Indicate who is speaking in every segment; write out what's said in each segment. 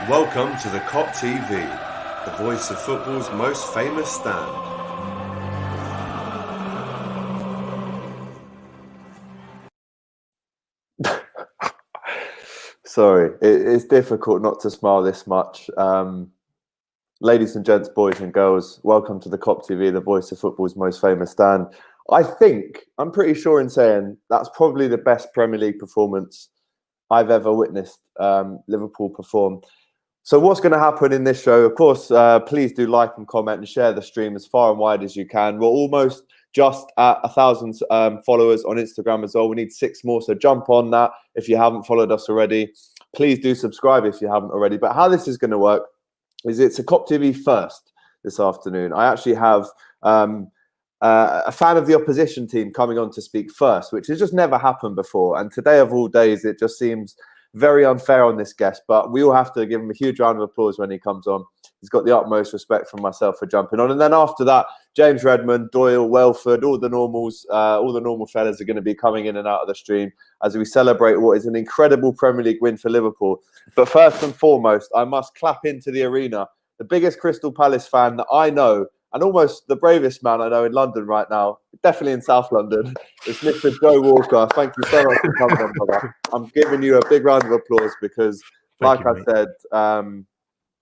Speaker 1: Welcome to the Kop TV, the voice of football's most famous stand.
Speaker 2: Sorry, it's difficult not to smile this much. Ladies and gents, boys and girls, welcome to the Kop TV, the voice of football's most famous stand. I'm pretty sure in saying that's probably the best Premier League performance I've ever witnessed Liverpool perform. So what's going to happen in this show? Of course, please do like and comment and share the stream as far and wide as you can. We're almost just at 1,000 followers on Instagram as well. We need 6 more, so jump on that if you haven't followed us already. Please do subscribe if you haven't already. But how this is going to work is it's a Kop TV first this afternoon. I actually have a fan of the opposition team coming on to speak first, which has just never happened before. And today of all days, it just seems very unfair on this guest, but we all have to give him a huge round of applause when he comes on. He's got the utmost respect from myself for jumping on. And then after that, James Redmond, Doyle, Welford, all the normals, all the normal fellas are going to be coming in and out of the stream as we celebrate what is an incredible Premier League win for Liverpool. But first and foremost, I must clap into the arena the biggest Crystal Palace fan that I know, and almost the bravest man I know in London right now, definitely in South London, is Mr. Joe Walker. Thank you so much for coming on, brother. I'm giving you a big round of applause because, like I said,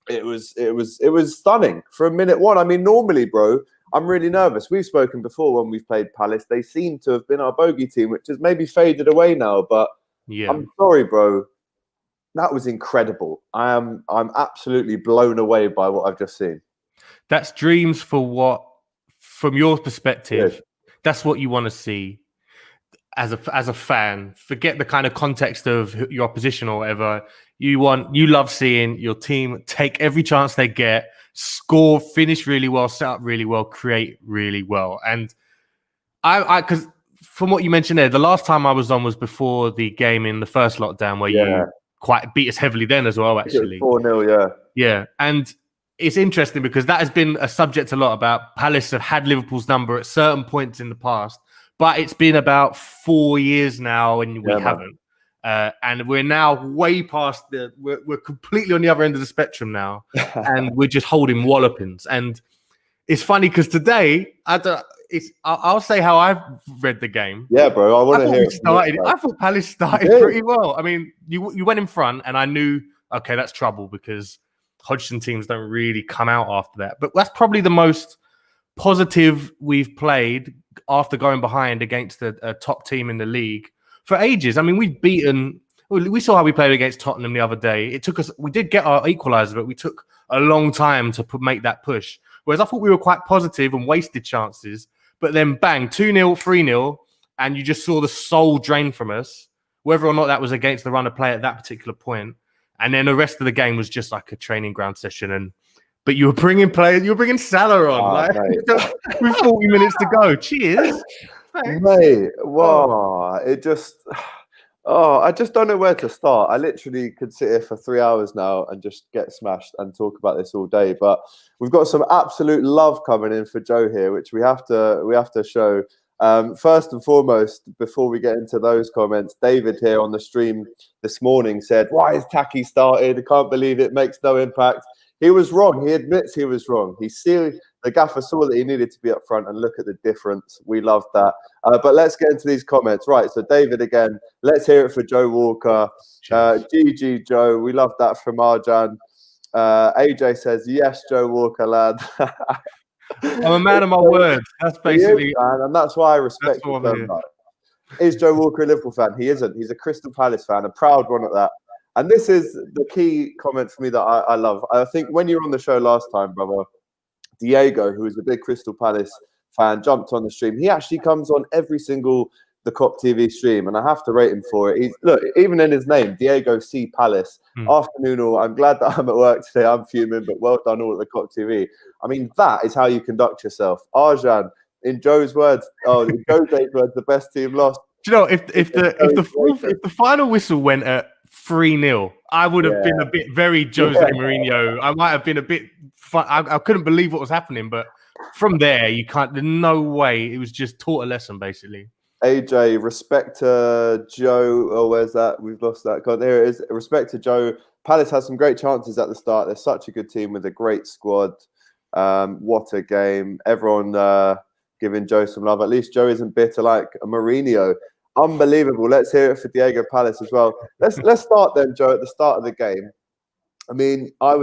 Speaker 2: it was stunning from minute one. I mean, normally, bro, I'm really nervous. We've spoken before when we've played Palace. They seem to have been our bogey team, which has maybe faded away now. But yeah, I'm sorry, bro. That was incredible. I'm absolutely blown away by what I've just seen.
Speaker 3: That's dreams for what, from your perspective, that's what you want to see as a fan. Forget the kind of context of your opposition or whatever. You love seeing your team take every chance they get, score, finish really well, set up really well, create really well. And because from what you mentioned there, the last time I was on was before the game in the first lockdown where you quite beat us heavily then as well, actually.
Speaker 2: 4-0, yeah.
Speaker 3: Yeah, and it's interesting because that has been a subject a lot about. Palace have had Liverpool's number at certain points in the past, but it's been about 4 years now and we haven't. And we're now way past we're completely on the other end of the spectrum now, and we're just holding wallopings. And it's funny because today, I'll say how I've read the game.
Speaker 2: Yeah, bro, I want to hear it.
Speaker 3: I thought Palace started pretty well. I mean, you went in front, and I knew, okay, that's trouble because Hodgson teams don't really come out after that. But that's probably the most positive we've played after going behind against a top team in the league for ages. I mean, we saw how we played against Tottenham the other day. We did get our equaliser, but we took a long time to make that push. Whereas I thought we were quite positive and wasted chances. But then bang, 2-0, 3-0, and you just saw the soul drain from us, whether or not that was against the run of play at that particular point. And then the rest of the game was just like a training ground session. But you were bringing players, you were bringing Salah on with 40 minutes to go. Cheers.
Speaker 2: Mate, wow. I just don't know where to start. I literally could sit here for 3 hours now and just get smashed and talk about this all day. But we've got some absolute love coming in for Joe here, which we have to show. First and foremost, before we get into those comments, David here on the stream this morning said, "Why is Taki started? I can't believe it makes no impact." He was wrong. He admits he was wrong. The gaffer saw that he needed to be up front, and look at the difference. We love that. But let's get into these comments. Right, so David again, let's hear it for Joe Walker. GG Joe, we love that from Arjan. AJ says, yes, Joe Walker, lad.
Speaker 3: I'm a man of my words. That's basically,
Speaker 2: and that's why I respect him so much. Is Joe Walker a Liverpool fan? He isn't. He's a Crystal Palace fan, a proud one at that. And this is the key comment for me that I love. I think when you were on the show last time, brother, Diego, who is a big Crystal Palace fan, jumped on the stream. He actually comes on every single the Kop TV stream, and I have to rate him for it. Look, even in his name, Diego C. Palace. Afternoon all. I'm glad that I'm at work today. I'm fuming, but well done all at the Kop TV. I mean, that is how you conduct yourself. Arjan, in Joe's words, in Joe's words, the best team lost.
Speaker 3: Do you know, if the final whistle went at 3-0, I would have been a bit very Jose Mourinho. I might have been a bit fun. I couldn't believe what was happening, but from there, there's no way. It was just taught a lesson, basically.
Speaker 2: AJ, respect to Joe. Oh, where's that? We've lost that. God, there it is. Respect to Joe Palace has some great chances at the start. They're such a good team with a great squad. What a game. Everyone giving Joe some love. At least Joe isn't bitter like a Mourinho. Unbelievable. Let's hear it for Diego Palace as well. Let's start then, Joe, at the start of the game. I mean, I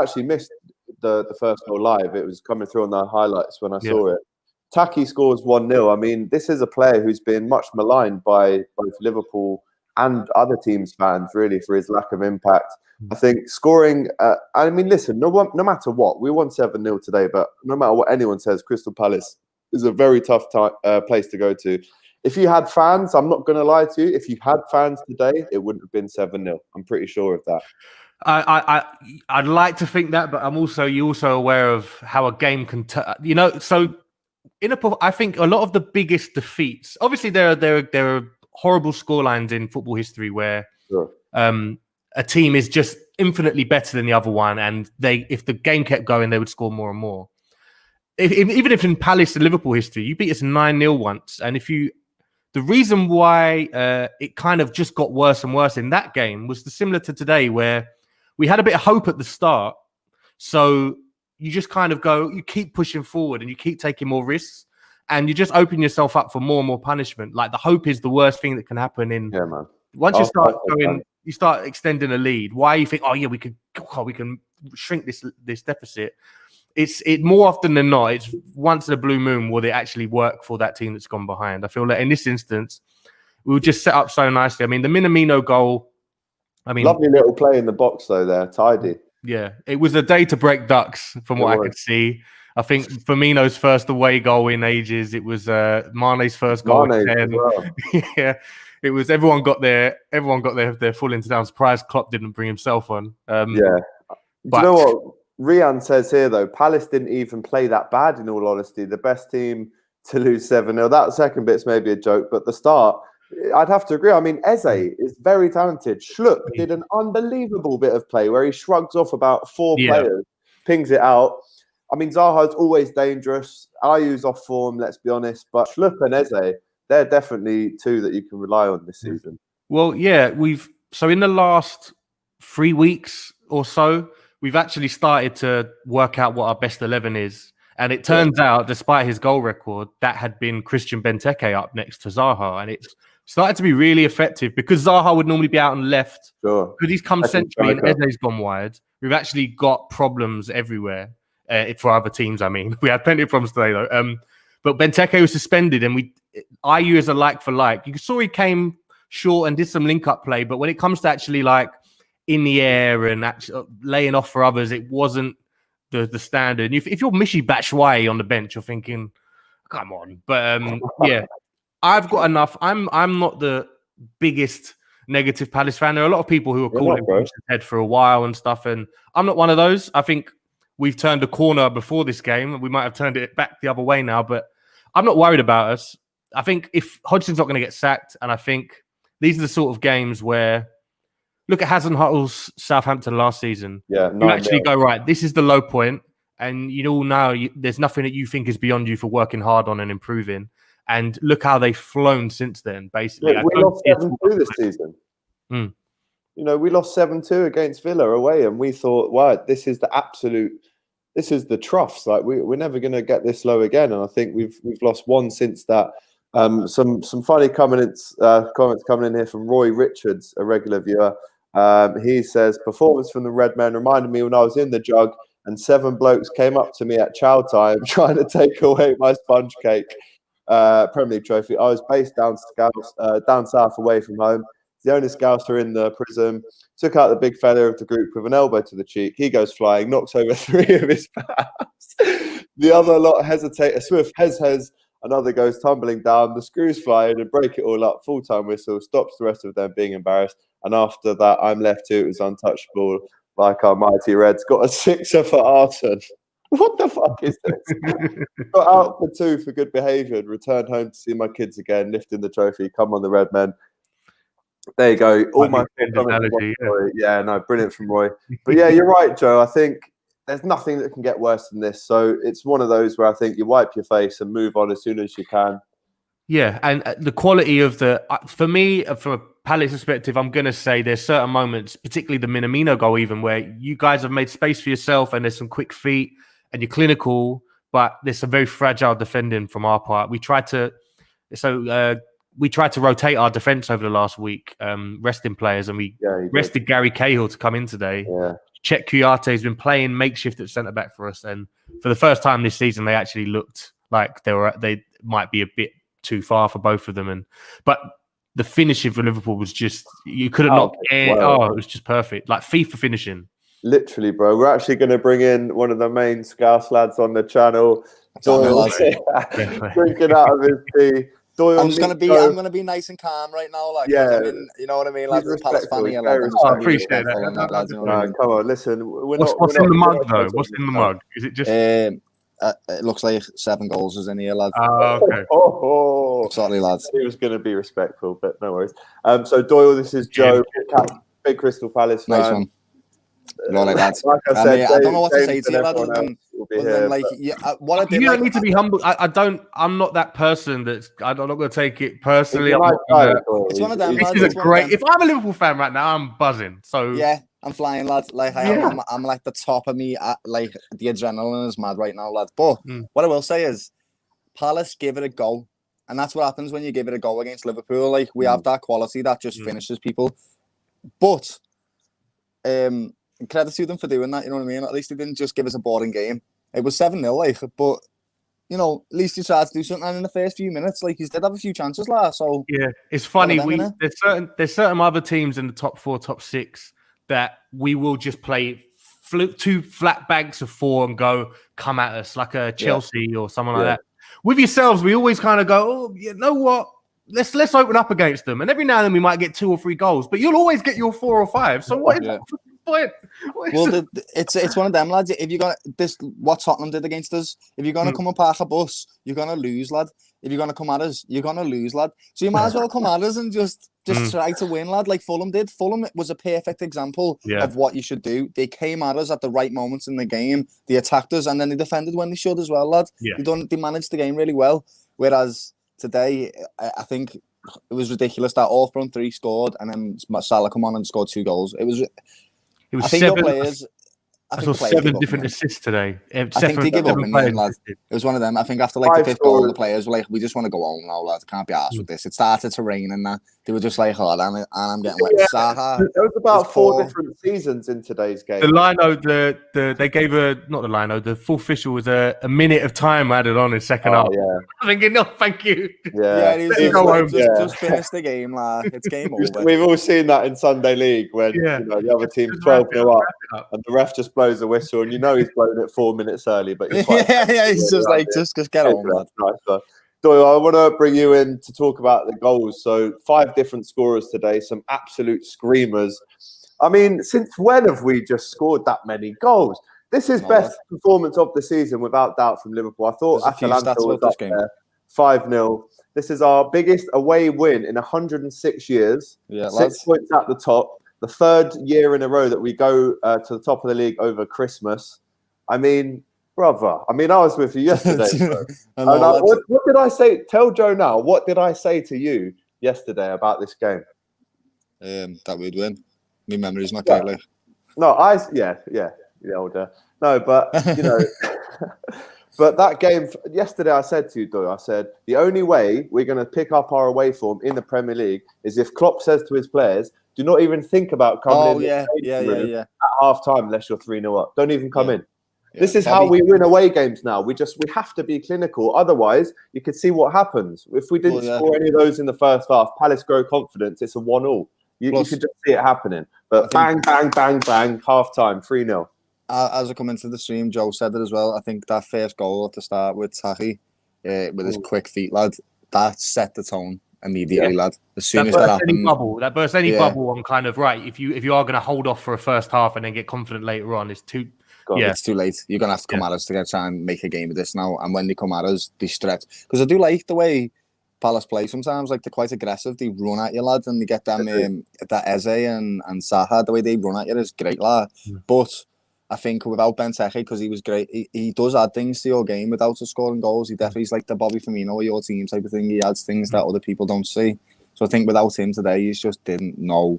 Speaker 2: actually missed the first goal live. It was coming through on the highlights when I saw it. Taki scores 1-0. I mean, this is a player who's been much maligned by both Liverpool and other teams' fans, really, for his lack of impact. I think scoring, I mean, listen, no matter what, we won 7-0 today, but no matter what anyone says, Crystal Palace is a very tough place to go to. If you had fans, I'm not going to lie to you, if you had fans today, it wouldn't have been 7-0. I'm pretty sure of that.
Speaker 3: I'd like to think that, but you're also aware of how a game can so I think a lot of the biggest defeats, obviously there are horrible scorelines in football history where a team is just infinitely better than the other one, and if the game kept going, they would score more and more. Even if in Palace and Liverpool history, you beat us 9-0 once, and the reason why it kind of just got worse and worse in that game was similar to today, where we had a bit of hope at the start. So you just kind of you keep pushing forward and you keep taking more risks, and you just open yourself up for more and more punishment. Like, the hope is the worst thing that can happen man. Once you start you start extending a lead. Why you think, we can shrink this deficit. It's more often than not, it's once in a blue moon will it actually work for that team that's gone behind. I feel like in this instance, we were just set up so nicely. I mean, the Minamino goal,
Speaker 2: lovely little play in the box though there, tidy.
Speaker 3: Yeah, it was a day to break ducks from what I could see. I think Firmino's first away goal in ages. It was Mane's first goal.
Speaker 2: Well.
Speaker 3: Yeah, it was. Everyone got their full into. I'm surprised Klopp didn't bring himself on.
Speaker 2: Do you know what Rian says here though? Palace didn't even play that bad. In all honesty, the best team to lose 7-0. That second bit's maybe a joke, but the start, I'd have to agree. I mean, Eze is very talented. Schlupp did an unbelievable bit of play where he shrugs off about 4 players, pings it out. I mean, Zaha's always dangerous. Ayu's off form, let's be honest. But Schlupp and Eze, they're definitely two that you can rely on this season.
Speaker 3: Well, yeah, so in the last 3 weeks or so, we've actually started to work out what our best 11 is. And it turns out, despite his goal record, that had been Christian Benteke up next to Zaha. And it's started to be really effective because Zaha would normally be out on left.
Speaker 2: Sure.
Speaker 3: Because he's come centrally and Eze's gone wide. We've actually got problems everywhere. For other teams, I mean. We had plenty of problems today, though. But Benteke was suspended, and IU is a like for like. You saw he came short and did some link-up play, but when it comes to actually like in the air and actually laying off for others, it wasn't the standard. And if you're Michy Batshuayi on the bench, you're thinking, come on. But yeah, I've got enough. I'm not the biggest negative Palace fan. There are a lot of people who are calling him head for a while and stuff, and I'm not one of those. I think we've turned a corner before this game. We might have turned it back the other way now, but I'm not worried about us. I think if Hodgson's not going to get sacked, and I think these are the sort of games where, look at Hasenhutl's Southampton last season.
Speaker 2: Yeah,
Speaker 3: you actually go, right, this is the low point, and you all know there's nothing that you think is beyond you for working hard on and improving. And look how they've flown since then, basically.
Speaker 2: Yeah, we lost 7-2 this season.
Speaker 3: Mm.
Speaker 2: You know, we lost 7-2 against Villa away, and we thought, wow, this is the troughs. Like we're never going to get this low again. And I think we've lost one since that. Some funny comments coming in here from Roy Richards, a regular viewer. He says, performance from the Red Men reminded me when I was in the jug and 7 blokes came up to me at chow time trying to take away my sponge cake. Premier League trophy. I was based down south away from home. The only Scouser in the prison, took out the big fella of the group with an elbow to the cheek. He goes flying, knocks over 3 of his pals. The other lot hesitate. A swift hez. Another goes tumbling down. The screws fly in and break it all up. Full-time whistle stops the rest of them being embarrassed. And after that, I'm left to it was untouchable, like our mighty Reds. Got a 6er for arson. What the fuck is this? Got out for 2 for good behaviour and returned home to see my kids again, lifting the trophy. Come on, the Red Men. There you go. All my
Speaker 3: analogy,
Speaker 2: yeah, no, brilliant from Roy. But yeah, you're right, Joe. I think there's nothing that can get worse than this. So it's one of those where I think you wipe your face and move on as soon as you can.
Speaker 3: Yeah, and the quality of for me, from a Palace perspective, I'm going to say there's certain moments, particularly the Minamino goal even, where you guys have made space for yourself and there's some quick feet and you're clinical, but there's some very fragile defending from our part. We tried to rotate our defence over the last week, resting players, and we rested Gary Cahill to come in today.
Speaker 2: Yeah.
Speaker 3: Chet Kouyaté has been playing makeshift at centre-back for us, and for the first time this season, they actually looked like they might be a bit too far for both of them. But the finishing for Liverpool was just, you couldn't knock it. Oh, it was just perfect. Like FIFA finishing.
Speaker 2: Literally, bro. We're actually going to bring in one of the main Scouse lads on the channel. Doyle, drinking out of his tea. Doyle,
Speaker 4: I'm gonna be nice and calm right now. Like,
Speaker 2: yeah,
Speaker 4: you know what I mean? Like, the Palace fan here,
Speaker 3: I appreciate that.
Speaker 4: Lads, you know what I mean?
Speaker 2: Come on, listen.
Speaker 3: What's in the mug, though? What's in the mug? Is it just...
Speaker 4: it looks like 7 goals is in here, lads.
Speaker 2: Oh, okay.
Speaker 4: Sorry, lads.
Speaker 2: He was going to be respectful, but no worries. So, Doyle, this is Joe, big Crystal Palace fan.
Speaker 4: Nice one. Like that.
Speaker 2: Like I said,
Speaker 4: I don't know what to say to you, lad.
Speaker 3: You don't need to be humble. I'm not that person I'm not going to take it personally.
Speaker 4: It's one of them.
Speaker 3: This is a great. If I'm a Liverpool fan right now, I'm buzzing. So
Speaker 4: yeah, I'm flying, lad. Like I'm like the top of me. Like the adrenaline is mad right now, lad. But what I will say is, Palace give it a go, and that's what happens when you give it a go against Liverpool. Like, we have that quality that just finishes people. But credit to them for doing that, you know what I mean? At least they didn't just give us a boring game. It was 7-0, like, but, you know, at least you tried to do something. And in the first few minutes, like, you did have a few chances last. So
Speaker 3: yeah, it's funny. There's certain other teams in the top 4, top 6 that we will just play 2 flat banks of 4 and go, come at us, like a Chelsea or someone like that. With yourselves, we always kind of go, oh, you know what? Let's open up against them. And every now and then we might get 2 or 3 goals, but you'll always get your 4 or 5. So what is that?
Speaker 4: Well, it's one of them, lads. If you're gonna what Tottenham did against us, if you're gonna come and park a bus, you're gonna lose, lad. If you're gonna come at us, you're gonna lose, lad. So you might as well come at us and just try to win, lad, like Fulham did. Fulham was a perfect example of what you should do. They came at us at the right moments in the game. They attacked us, and then they defended when they should as well, lad. They managed the game really well. Whereas today, I think it was ridiculous that all front 3 scored, and then Salah come on and scored 2 goals. It was 7. I saw
Speaker 3: 7 different assists today.
Speaker 4: I think they give up in the end, lad. It was one of them. I think after like the 5th goal, the players were like, we just want to go home now, lad. Can't be arsed with this. It started to rain and that. They were just like, oh, and I'm getting wet. Zaha.
Speaker 2: There was about 4 different seasons in today's game.
Speaker 3: The lino, they gave the full official was a minute of time added on in second half.
Speaker 2: Yeah.
Speaker 3: I'm thinking, no, thank you.
Speaker 2: Yeah,
Speaker 4: just finish the game, lad. It's game over.
Speaker 2: We've all seen that in Sunday League when the other team's 12-0 up and the ref just blows a whistle and you know he's blown it 4 minutes early, but he's
Speaker 4: just like, just get on, lad.
Speaker 2: Nice. Doyle, I want to bring you in to talk about the goals. So 5 different scorers today, some absolute screamers. I mean, since when have we just scored that many goals? This is best performance of the season, without doubt, from Liverpool. I thought Atalanta was up there, 5-0. This is our biggest away win in 106 years. 6 points at the top. The 3rd year in a row that we go to the top of the league over Christmas. I mean, brother. I mean, I was with you yesterday. What did I say? Tell Joe now. What did I say to you yesterday about this game?
Speaker 4: That we'd win. My memory's not great. Like.
Speaker 2: No, the older. No, but you know, but that game yesterday, I said to you, Doyle, I said the only way we're going to pick up our away form in the Premier League is if Klopp says to his players, "Do not even think about coming in at half time unless you're 3-0 up. Don't even come in." This is how we win away games now. We have to be clinical. Otherwise, you could see what happens. If we didn't score any of those in the first half, Palace grow confidence. It's a 1-1. You could just see it happening. But bang, bang, bang, bang, half time, 3-0.
Speaker 4: As I come into the stream, Joe said it as well. I think that first goal at the start with Tahi, with his quick feet, lad, that set the tone immediately, lad. As soon as that happened,
Speaker 3: that burst any bubble on kind of right. If you are going to hold off for a first half and then get confident later on, it's too.
Speaker 4: It's too late. You're going to have to come at us to try and make a game of this now. And when they come at us, they stretch. Because I do like the way Palace play sometimes. Like, they're quite aggressive. They run at you, lads, and they get them, that Eze and Zaha, the way they run at you is great, lad. But I think without Benteke, because he was great, he does add things to your game without scoring goals. He's like the Bobby Firmino of your team type of thing. He adds things that other people don't see. So I think without him today, he just didn't know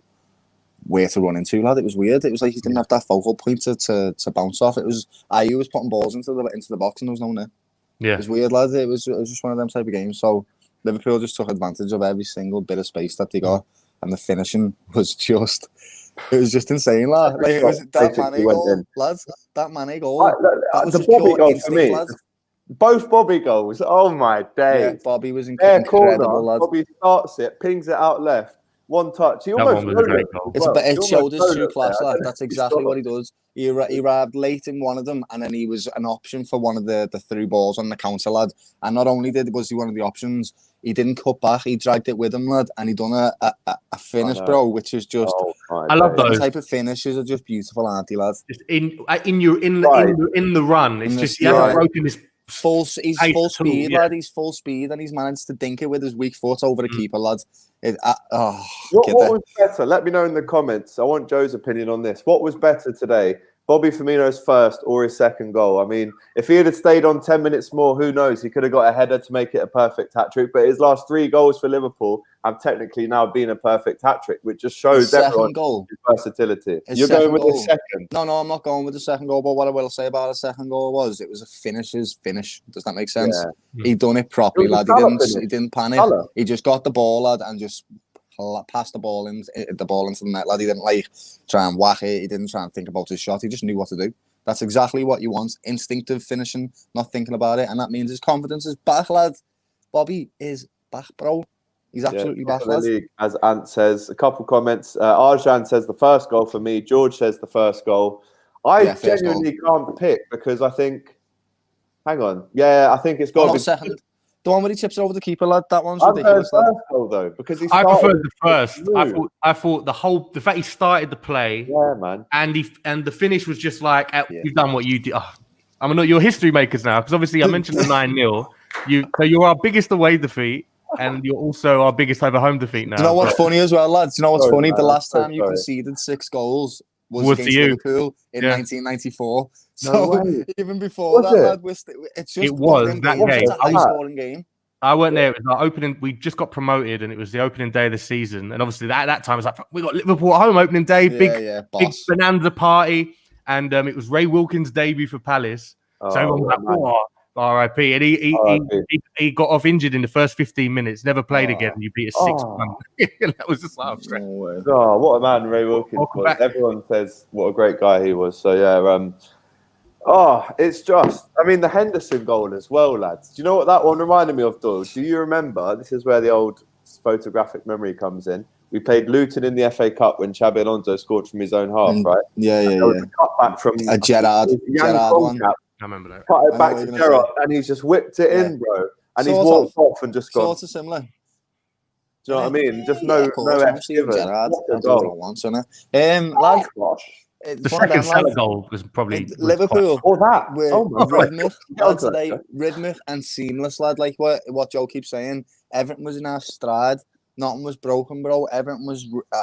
Speaker 4: where to run into, lad. It was weird. It was like he didn't have that focal point to bounce off. It was he was putting balls into the box and there was no one there.
Speaker 3: Yeah,
Speaker 4: it was weird, lad. It was just one of them type of games. So Liverpool just took advantage of every single bit of space that they got, and the finishing was just. It was just insane, lad. Like, it was that Mane goal, lads. That Mane goal. That was
Speaker 2: the Bobby goal for me. Lads. Both Bobby goals. Oh my days.
Speaker 4: Yeah, Bobby was incredible,
Speaker 2: corner,
Speaker 4: lad.
Speaker 2: Bobby starts it, pings it out left. One touch. He
Speaker 3: that
Speaker 2: almost
Speaker 3: one was a great goal.
Speaker 4: It showed his true class, lad. That's exactly what he does. He arrived late in one of them, and then he was an option for one of the through balls on the counter, lad. And not only was he one of the options, he didn't cut back. He dragged it with him, lad, and he done a finish, bro, which is just.
Speaker 3: I love those
Speaker 4: type of finishes are just beautiful, aren't they, lad?
Speaker 3: Just in the run. It's just he hasn't broken his.
Speaker 4: He's full speed, lad. He's full speed, and he's managed to dink it with his weak foot over the keeper, lads.
Speaker 2: What was better? Let me know in the comments. I want Joe's opinion on this. What was better today? Bobby Firmino's first or his second goal? I mean, if he had stayed on 10 minutes more, who knows? He could have got a header to make it a perfect hat-trick. But his last 3 goals for Liverpool have technically now been a perfect hat-trick, which just shows everyone his versatility. You're going with the second?
Speaker 4: No, I'm not going with the second goal. But what I will say about the second goal was it was a finisher's finish. Does that make sense? Yeah. He done it properly, lad. He didn't panic. He just got the ball, lad, and just passed the ball into the net, lad. He didn't try and whack it. He didn't try and think about his shot. He just knew what to do. That's exactly what you want. Instinctive finishing, not thinking about it. And that means his confidence is back, lad. Bobby is back, bro. He's absolutely back, lad.
Speaker 2: League, as Ant says. A couple comments. Arjan says the first goal for me. George says the first goal. I genuinely can't pick because I think... Hang on. Yeah, I think it's got to be...
Speaker 4: second. The one where he tips it over the keeper, lad. That one's ridiculous.
Speaker 2: First goal, though, because
Speaker 3: I preferred the first. I thought the fact he started the play,
Speaker 2: man,
Speaker 3: and the finish was just like you've done what you did. Oh, I'm not your history makers now because obviously I mentioned the 9-0. You're our biggest away defeat, and you're also our biggest over home defeat now.
Speaker 4: Do you know what's funny as well, lads? Do you know what's funny? The last time you conceded 6 goals was against Liverpool in 1994. So even before that, lad, it's just that game.
Speaker 3: I weren't there. It was our opening. We just got promoted, and it was the opening day of the season. And obviously, at that time, it was like we got Liverpool at home opening day, big bonanza party, and it was Ray Wilkins' debut for Palace. So everyone was like, "Oh, R.I.P." And he got off injured in the first 15 minutes. Never played again. And you beat a 6-1. That was just like,
Speaker 2: what a man Ray Wilkins was. Everyone says what a great guy he was. So yeah. It's just, I mean, the Henderson goal as well, lads. Do you know what that one reminded me of, though? Do you remember? This is where the old photographic memory comes in. We played Luton in the FA Cup when Xabi Alonso scored from his own half, right?
Speaker 4: Yeah.
Speaker 2: A cutback from
Speaker 4: a Gerrard one.
Speaker 3: I remember that.
Speaker 2: Cut it back to Gerrard, and he's just whipped it in, bro. And he's walked off and just gone.
Speaker 4: Sort of similar.
Speaker 2: Do you know what I mean? Just no extra.
Speaker 4: Gerrard. That's what I want, isn't it? Lad.
Speaker 3: The second Salah goal was probably
Speaker 4: Liverpool.
Speaker 2: Rhythmic.
Speaker 4: Rhythmic and seamless, lad. Like what Joe keeps saying. Everything was in our stride. Nothing was broken, bro. Everything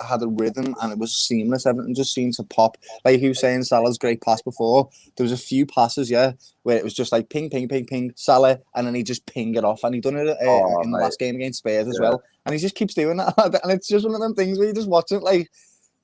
Speaker 4: had a rhythm and it was seamless. Everything just seemed to pop. Like he was saying, Salah's great pass before. There was a few passes, where it was just like ping, ping, ping, ping, Salah, and then he just ping it off. And he done it in the last game against Spurs as well. And he just keeps doing that. And it's just one of them things where you just watch it like,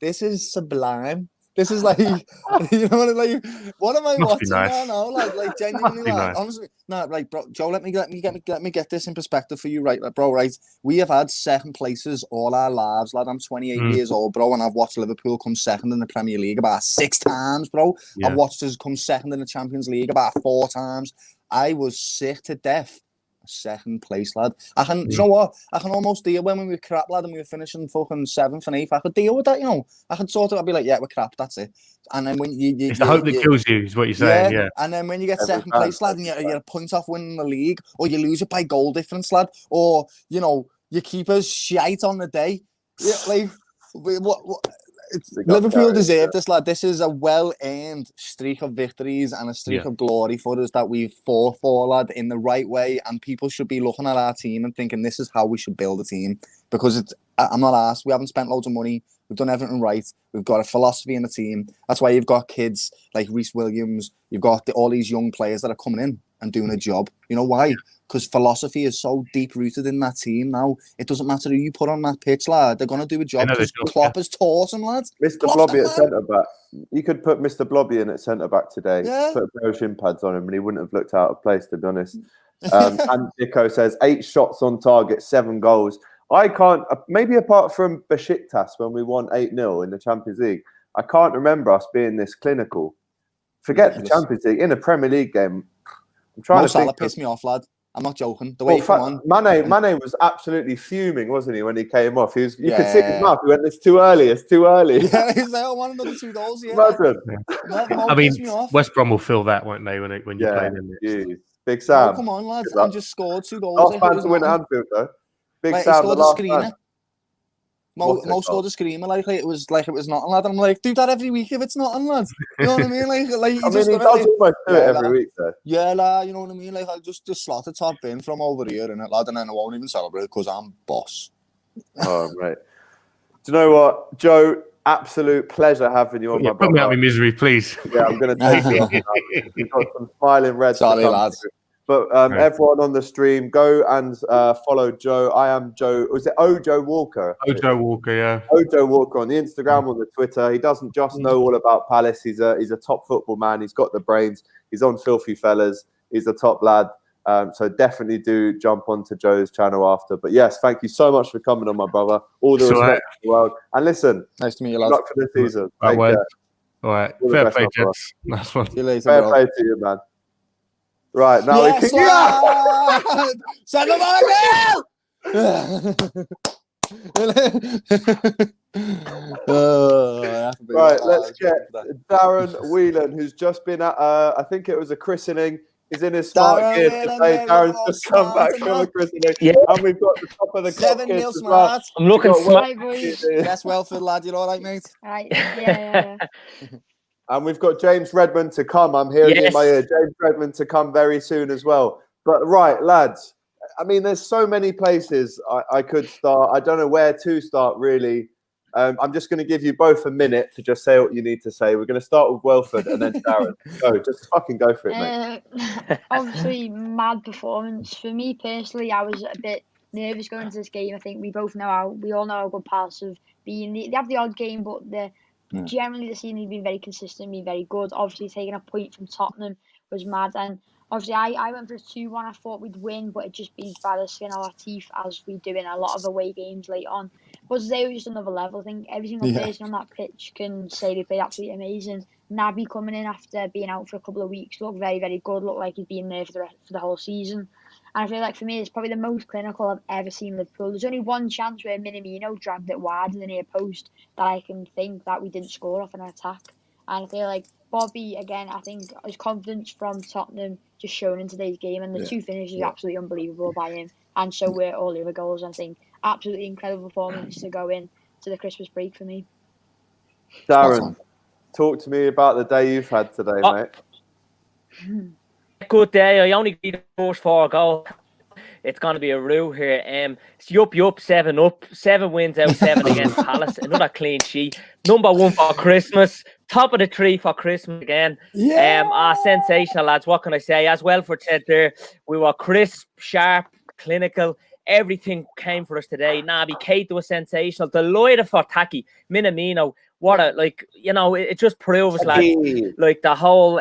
Speaker 4: this is sublime. This is like, you know, like what am I watching now? Like genuinely, honestly, bro, Joe, let me get this in perspective for you, right, bro? Right, we have had second places all our lives, lad. I'm 28 years old, bro, and I've watched Liverpool come second in the Premier League about 6 times, bro. Yeah. I've watched us come second in the Champions League about 4 times. I was sick to death. Second place, lad. You know what? I can almost deal when we were crap, lad, and we were finishing fucking 7th and 8th. I could deal with that, you know. I'd be like, yeah, we're crap, that's it. And then when
Speaker 3: it's the hope that kills you, is what you're saying, yeah.
Speaker 4: And then when you get second place, lad, and you're a point off winning the league, or you lose it by goal difference, lad, or you know, your keeper's shite on the day. Yeah, like what? Liverpool deserve this, lad. This is a well-earned streak of victories and a streak of glory for us that we've fought for, lad, in the right way. And people should be looking at our team and thinking this is how we should build a team. Because I'm not asked. We haven't spent loads of money. We've done everything right. We've got a philosophy in the team. That's why you've got kids like Reece Williams. You've got all these young players that are coming in and doing a job. You know why? Because philosophy is so deep rooted in that team now. It doesn't matter who you put on that pitch, lad. They're going to do a job because Klopp has taught them, lads.
Speaker 2: Mr. Blobby at centre back. You could put Mr. Blobby in at centre back today.
Speaker 4: Yeah.
Speaker 2: Put a pair of shin pads on him, and he wouldn't have looked out of place, to be honest. And Nico says 8 shots on target, 7 goals. I can't. Maybe apart from Besiktas when we won 8-0 in the Champions League, I can't remember us being this clinical. Forget the Champions League in a Premier League game. I'm trying to think.
Speaker 4: Salah pissed me off, lad. I'm not joking. The way he came on.
Speaker 2: Mane was absolutely fuming, wasn't he, when he came off? You could see his mouth. He went, "It's too early. It's too early."
Speaker 4: Yeah, he's like, "I want another 2 goals." Yeah.
Speaker 3: I mean, West Brom will feel that, won't they, when you play them?
Speaker 2: Big Sam.
Speaker 4: Oh, come on, lads! I just scored 2 goals.
Speaker 2: Last man to win at Anfield, though. Big Sam,
Speaker 4: scored a screamer. Mo scored a screamer like it was nothing, lad. I'm like, do that every week if it's nothing, lad. You know what I mean? Like he does
Speaker 2: almost do it every week, though.
Speaker 4: Yeah, lad. You know what I mean? Like I'll just slot a top in from over here, innit, lad, and then I won't even celebrate because I'm boss.
Speaker 2: Oh, right. Do you know what, Joe? Absolute pleasure having you on, my brother.
Speaker 3: Put me out of my misery, please.
Speaker 2: Yeah, I'm going to take you off now. You've got some smiling reds.
Speaker 4: Sorry, lads.
Speaker 2: But everyone on the stream, go and follow Joe. I am Joe. Was it Ojo Walker?
Speaker 3: Ojo Walker, yeah.
Speaker 2: Ojo Walker on the Instagram, on the Twitter. He doesn't just know all about Palace. He's a top football man. He's got the brains. He's on Filthy Fellas. He's a top lad. So definitely do jump onto Joe's channel after. But yes, thank you so much for coming on, my brother. All the respect in the world. And listen,
Speaker 4: nice to meet you,
Speaker 2: lads. Good luck for the season.
Speaker 3: All right. Fair play, gents. Nice one.
Speaker 4: See you later,
Speaker 2: Fair play to you, man. Right, now we can
Speaker 4: send him on
Speaker 2: Right, let's get Darren Whelan, who's just been at, I think it was a christening. He's in his smart gear today. Darren's just come back from a christening. Yeah. And we've got the top of the Klopp
Speaker 4: 7-0 smart.
Speaker 5: I'm looking smart.
Speaker 4: Yes, Welford, lad. You all right, mate?
Speaker 5: Right, yeah.
Speaker 2: And we've got James Redmond to come. I'm hearing in my ear. James Redmond to come very soon as well. But right, lads, I mean, there's so many places I could start. I don't know where to start, really. I'm just going to give you both a minute to just say what you need to say. We're going to start with Welford and then Darren. Go, just fucking go for it, mate.
Speaker 5: Obviously, mad performance. For me personally, I was a bit nervous going into this game. I think we all know how good Palace have been. They have the odd game, but generally the season has been very consistent, been very good. Obviously, taking a point from Tottenham was mad. And obviously, I went for a 2-1. I thought we'd win, but it just beat by the skin of our teeth, as we do in a lot of away games late on. But today was just another level. I think every single person on that pitch can say they played absolutely amazing. Naby coming in after being out for a couple of weeks looked very, very good. Looked like he's been there for the whole season. And I feel like for me, it's probably the most clinical I've ever seen Liverpool. There's only one chance where Minamino dragged it wide in the near post that I can think that we didn't score off an attack. And I feel like Bobby, again, I think his confidence from Tottenham just shown in today's game. And the 2 finishes are absolutely unbelievable by him. And so were all the other goals. I think absolutely incredible performance to go in to the Christmas break for me.
Speaker 2: Darren, talk to me about the day you've had today, mate.
Speaker 5: Good day. I only beat the first 4 goals. It's going to be a row here. It's yup, 7 up. 7 wins out, 7 against Palace. Another clean sheet. Number 1 for Christmas. Top of the tree for Christmas again. Sensational, lads. What can I say? As Welford said there, we were crisp, sharp, clinical. Everything came for us today. Naby Keita was sensational. Delighted for Taki. Minamino. What a, it just proves, lads, like the whole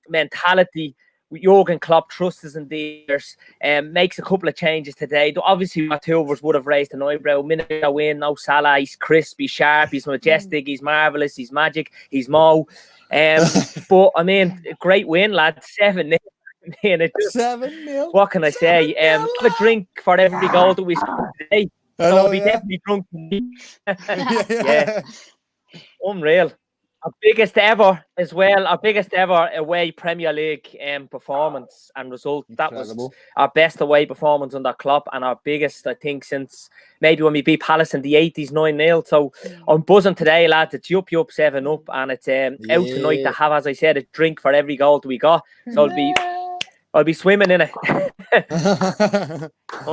Speaker 5: mentality. Jurgen Klopp trusts us in theirs, makes a couple of changes today. Obviously, my 2 of us would have raised an eyebrow. Minamino win, no Salah. He's crisp, he's sharp, he's majestic, he's marvellous, he's magic, he's Mo. But, I mean, great win, lad. 7-0.
Speaker 4: 7-0.
Speaker 5: What can I say? Have a drink for every goal that we scored today. So I'll be definitely drunk. Unreal. Our biggest ever as well. Our biggest ever away Premier League performance and result. Incredible. That was our best away performance under Klopp and our biggest, I think, since maybe when we beat Palace in the 80s 9-0. So I'm buzzing today, lads. It's yup 7 up, and it's out tonight to have, as I said, a drink for every goal that we got. So I'll be swimming in it.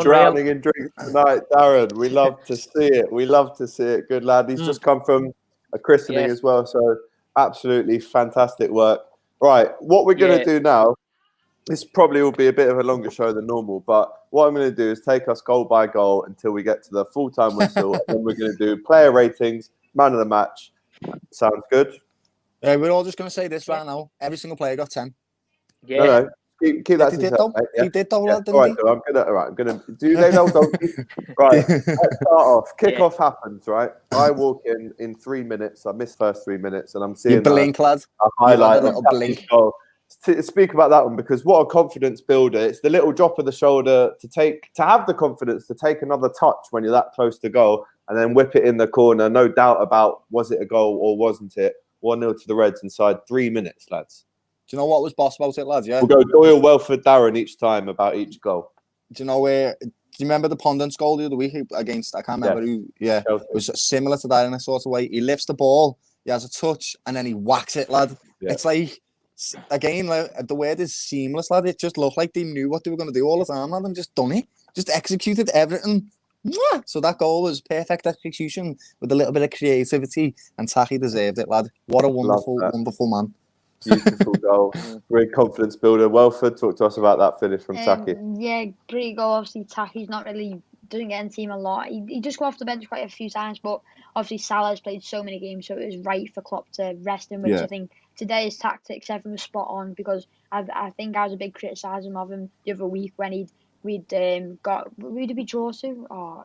Speaker 2: Drowning in drinks tonight, Darren. We love to see it. We love to see it. Good lad. He's just come from a christening as well. So absolutely fantastic work. Right. What we're going to do now This probably will be a bit of a longer show than normal, but what I'm going to do is take us goal by goal until we get to the full-time whistle, and then we're going to do player ratings, man of the match. Sounds good?
Speaker 4: We're all just going to say this right now. Every single player got 10.
Speaker 6: Yeah.
Speaker 2: No. Keep that
Speaker 4: He
Speaker 2: to
Speaker 4: did
Speaker 2: yourself,
Speaker 4: though.
Speaker 2: mate, yeah?
Speaker 4: He did though,
Speaker 2: Yeah.
Speaker 4: lad,
Speaker 2: All right,
Speaker 4: didn't
Speaker 2: so I'm gonna do they know right. Let's start off. Kickoff happens, right? I walk in 3 minutes. I missed first 3 minutes, and I'm
Speaker 4: he?
Speaker 2: seeing
Speaker 4: You blink, lad.
Speaker 2: a highlight
Speaker 4: a
Speaker 2: of
Speaker 4: little
Speaker 2: Taki's
Speaker 4: blink.
Speaker 2: goal. Speak about that one, because what a confidence builder. It's the little drop of the shoulder to have the confidence to take another touch when you're that close to goal and then whip it in the corner. No doubt about was it a goal or wasn't it. 1-0 to the Reds inside 3 minutes, lads.
Speaker 4: Do you know what was boss about it, lads? Yeah.
Speaker 2: We'll go Doyle, Welford, Darren each time about each goal.
Speaker 4: Do you know where? Do you remember the Pondence goal the other week against? I can't remember who. Yeah,
Speaker 2: Chelsea.
Speaker 4: it was similar to that in a sort of way. He lifts the ball, he has a touch, and then he whacks it, lad.
Speaker 2: Yeah.
Speaker 4: It's like, again, like, the word is seamless, lad. It just looked like they knew what they were going to do all the time, lad, and just done it. Just executed everything. Mwah! So that goal was perfect execution with a little bit of creativity, and Taki deserved it, lad. What a wonderful, wonderful man.
Speaker 2: Beautiful goal. Great confidence builder. Welford, talk to us about that finish from Taki.
Speaker 5: Yeah, great goal. Obviously, Taki's doesn't get in the team a lot. He just go off the bench quite a few times, but obviously Salah's played so many games, so it was right for Klopp to rest him, which I think today's tactics, everything was spot on, because I think I was a big criticism of him the other week when we'd got, who did we draw to? Oh,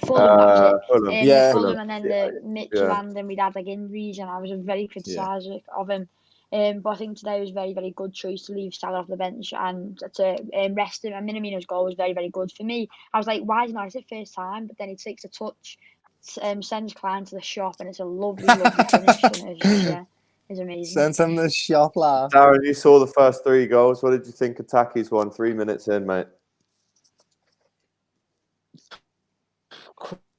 Speaker 5: Fulham, that was it. Fulham, and then the Midtjylland, and we'd had like injuries, and I was very criticising of him. But I think today was a very, very good choice to leave Salah off the bench and to rest him. And Minamino's goal was very, very good for me. I was like, why is it first time? But then he takes a touch, sends Klein to the shop, and it's a lovely, lovely finish. And it's amazing.
Speaker 4: Sends him the shop, lad.
Speaker 2: Darren, you saw the first 3 goals. What did you think of Taki's one 3 minutes in, mate?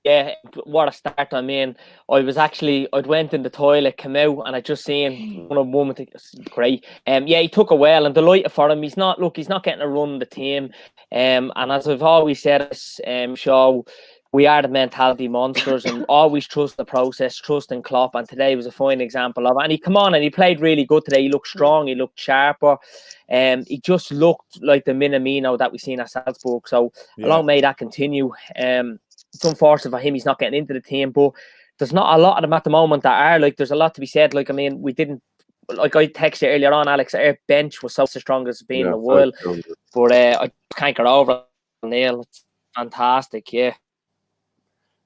Speaker 6: Yeah, what a start. I mean, I'd went in the toilet, came out, and I just seen one moment. It's great. Yeah, he took a while, and delighted for him. He's not getting a run in the team. And as I've always said, show, we are the mentality monsters, and always trust the process, trust in Klopp. And today was a fine example of it. And he come on and he played really good today. He looked strong, he looked sharper. He just looked like the Minamino that we seen at Salzburg. So long may that continue. It's unfortunate for him he's not getting into the team, but there's not a lot of them at the moment that are like, there's a lot to be said. Like, I mean, we didn't, like I texted earlier on, Alex, our bench was so strong as it's been in a while, but I can't get over it. Neil, it's fantastic, yeah.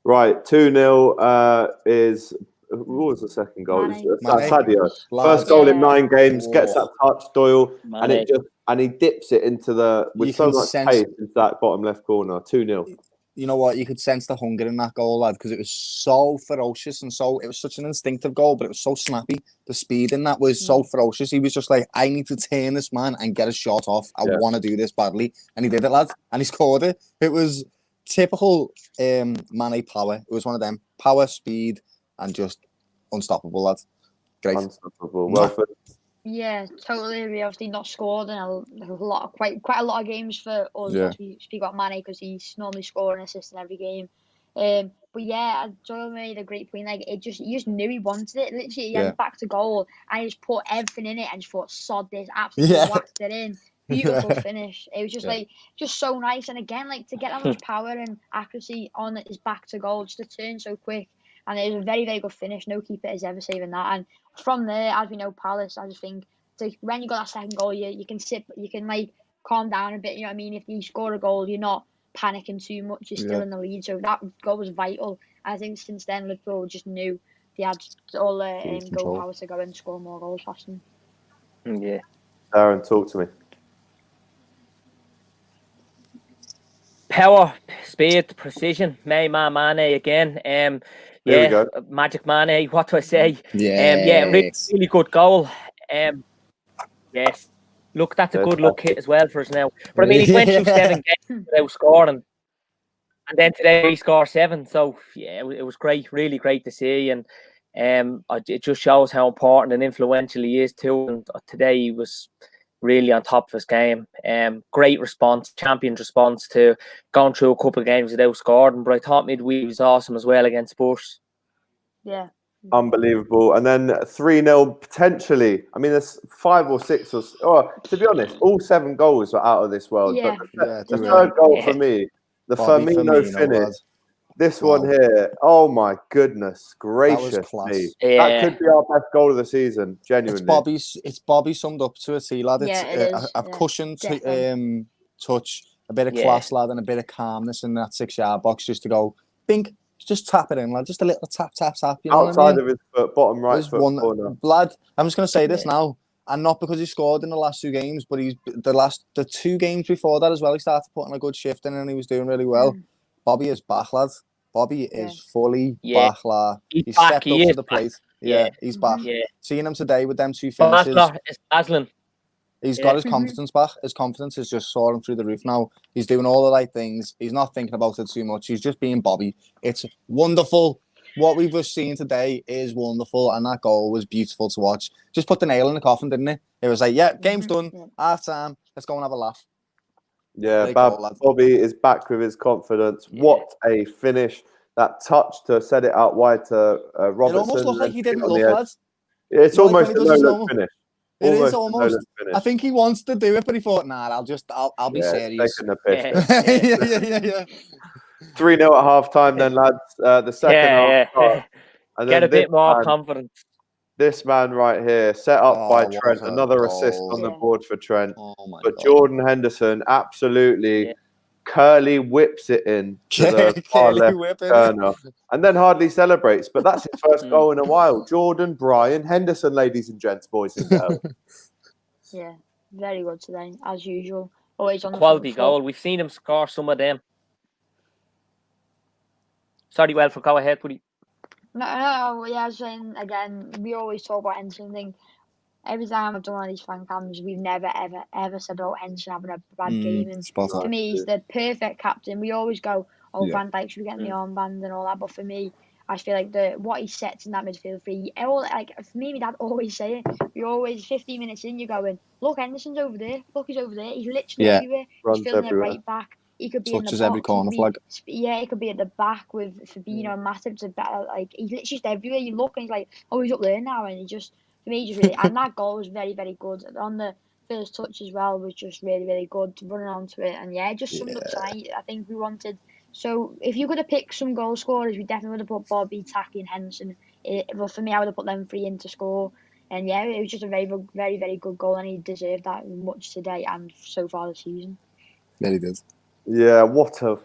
Speaker 2: Right, 2-0 is, what was the second goal? Sadio. First goal in 9 games, gets that touch, Doyle, and he dips it into with so much pace into that bottom left corner. 2-0.
Speaker 4: You know what? You could sense the hunger in that goal, lad, because it was so ferocious and it was such an instinctive goal, but it was so snappy. The speed in that was so ferocious. He was just like, I need to turn this man and get a shot off. I want to do this badly. And he did it, lad. And he scored it. It was typical Mane power. It was one of them. Power, speed, and just unstoppable, lad. Great.
Speaker 2: Unstoppable. Welford.
Speaker 5: Yeah, totally agree. Obviously not scored in quite a lot of games for us. As we speak about Mane, because he's normally scoring and assisting every game. But yeah, Doyle made a great point. Like, you just knew he wanted it. Literally, he had back to goal, and he just put everything in it, and just thought, sod this, absolutely whacked it in. Beautiful finish. It was just just so nice. And again, like, to get that much power and accuracy on his back to goal, just to turn so quick. And it was a very, very good finish. No keeper is ever saving that. And from there, as we know, Palace, I just think, when you got that second goal, you can like calm down a bit. You know what I mean? If you score a goal, you're not panicking too much. You're still in the lead. So that goal was vital. I think since then, Liverpool just knew they had all the goal power to go and score more goals past them.
Speaker 6: Yeah.
Speaker 2: Darren, talk to me.
Speaker 6: Power, speed, precision. Mane again.
Speaker 2: There we go.
Speaker 6: Magic Mane. What do I say?
Speaker 4: Yeah,
Speaker 6: really good goal. Yes. Look, that's a good look hit as well for us now. But I mean, he went through 7 games without scoring, and then today he scored 7. So yeah, it was great, really great to see, and it just shows how important and influential he is too. And today he was really on top of his game. Great response, champion's response to going through a couple of games without scoring. But I thought midweek was awesome as well against Spurs.
Speaker 5: Yeah,
Speaker 2: Unbelievable. And then 3-0 potentially. I mean, there's 5 or 6 or to be honest, all 7 goals were out of this world.
Speaker 5: Yeah.
Speaker 2: But the third goal for me, the Firmino finish.
Speaker 4: lad.
Speaker 2: This one here, oh my goodness gracious
Speaker 4: class.
Speaker 2: me.
Speaker 6: Yeah.
Speaker 2: That could be our best goal of the season, genuinely.
Speaker 4: It's Bobby summed up to a T, lad. It's
Speaker 5: Yeah, it is.
Speaker 4: a cushioned touch, a bit of
Speaker 6: Yeah.
Speaker 4: class, lad, and a bit of calmness in that 6-yard box just to go, bink, just tap it in, lad. Just a little tap. You know
Speaker 2: Outside
Speaker 4: what I mean?
Speaker 2: of his foot, bottom right foot corner.
Speaker 4: Lad, I'm just going to say this now, and not because he scored in the last 2 games, but the 2 games before that as well, he started putting a good shift in and he was doing really well. Bobby is back, lad. Bobby is fully back, lad. He's
Speaker 6: back.
Speaker 4: stepped up to the plate. Yeah, he's back.
Speaker 6: Yeah.
Speaker 4: Seeing him today with them 2 finishes.
Speaker 6: It's Aslan.
Speaker 4: He's got his confidence back. His confidence is just soaring through the roof now. He's doing all the right things. He's not thinking about it too much. He's just being Bobby. It's wonderful. What we've just seen today is wonderful, and that goal was beautiful to watch. Just put the nail in the coffin, didn't it? It was like, yeah, game's done. Half time. Let's go and have a laugh.
Speaker 2: Yeah, Bobby is back with his confidence.
Speaker 4: Yeah.
Speaker 2: What a finish. That touch to set it out wide to Robertson.
Speaker 4: It almost looked like he didn't look, lads.
Speaker 2: It's almost a
Speaker 4: no
Speaker 2: no-look finish.
Speaker 4: It is almost. I think he wants to do it, but he thought, nah, I'll be serious.
Speaker 2: Taking the piss.
Speaker 4: Yeah.
Speaker 2: 3-0 at half time then, lads. The second half. And
Speaker 6: get a bit more confidence.
Speaker 2: This man right here, set up by Trent. Another assist on the board for Trent. But Jordan Henderson absolutely curly whips it in to the far left corner. And then hardly celebrates. But that's his first goal in a while. Jordan Brian Henderson, ladies and gents, boys and girls.
Speaker 5: Yeah, very good today, as usual. Always on the
Speaker 6: quality goal. We've seen him score some of them. Sorry, Welford, go ahead, buddy.
Speaker 5: No, yeah, I was saying again, we always talk about Henderson. I think every time I've done one of these fan cams, we've never, ever said about Henderson having a bad game. And for me, he's the perfect captain. We always go, Van Dijk should be getting the armband and all that. But for me, I feel like what he sets in that midfield three, for me, my dad always say it. We always 15 minutes in, you're going, look, Henderson's over there. Look, he's over there. He's literally everywhere. He's filling it right back. He could be in the box.
Speaker 4: every corner flag.
Speaker 5: Yeah, he could be at the back with Fabinho and Matip. He's literally just everywhere. You look and he's like, oh, he's up there now. And for me, just really, and that goal was very, very good. On the first touch as well was just really, really good, running onto it. And yeah, just summed up tonight. I think we wanted. So if you could have picked some goal scorers, we definitely would have put Bobby, Taki, and Henderson. Well, for me, I would have put them 3 in to score. And yeah, it was just a very, very, very good goal, and he deserved that much today and so far this season.
Speaker 4: Yeah, he did.
Speaker 2: Yeah, what a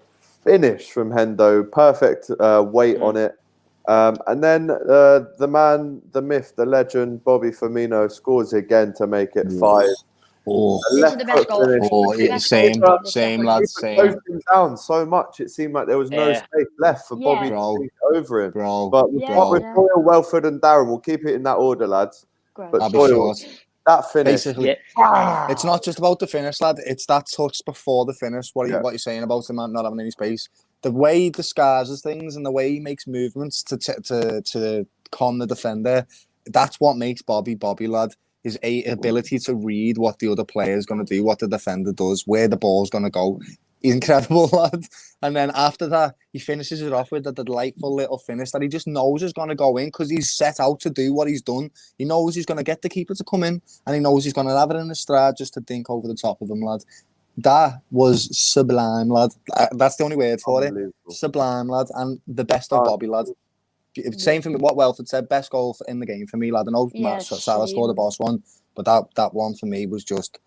Speaker 2: finish from Hendo. Perfect weight on it. And then the man, the myth, the legend, Bobby Firmino scores again to make it 5.
Speaker 5: Oh, this is the best goal.
Speaker 4: Same, lads.
Speaker 2: Closed him down so much, it seemed like there was no space left for Bobby to take over him. But with Doyle, Welford and Darren, we'll keep it in that order, lads. But Doyle, that finish.
Speaker 4: Basically, it's not just about the finish, lad. It's that touch before the finish. What you're saying about him not having any space. The way he disguises things and the way he makes movements to con the defender, that's what makes Bobby, lad. His ability to read what the other player is going to do, what the defender does, where the ball's going to go. He's incredible, lad. And then after that, he finishes it off with a delightful little finish that he just knows is going to go in because he's set out to do what he's done. He knows he's going to get the keeper to come in and he knows he's going to have it in his stride just to dink over the top of him, lad. That was sublime, lad. That's the only word for it. Sublime, lad. And the best of Bobby, lad. Same for what Welford said, best goal in the game for me, lad. I know Salah scored the boss one, but that one for me was just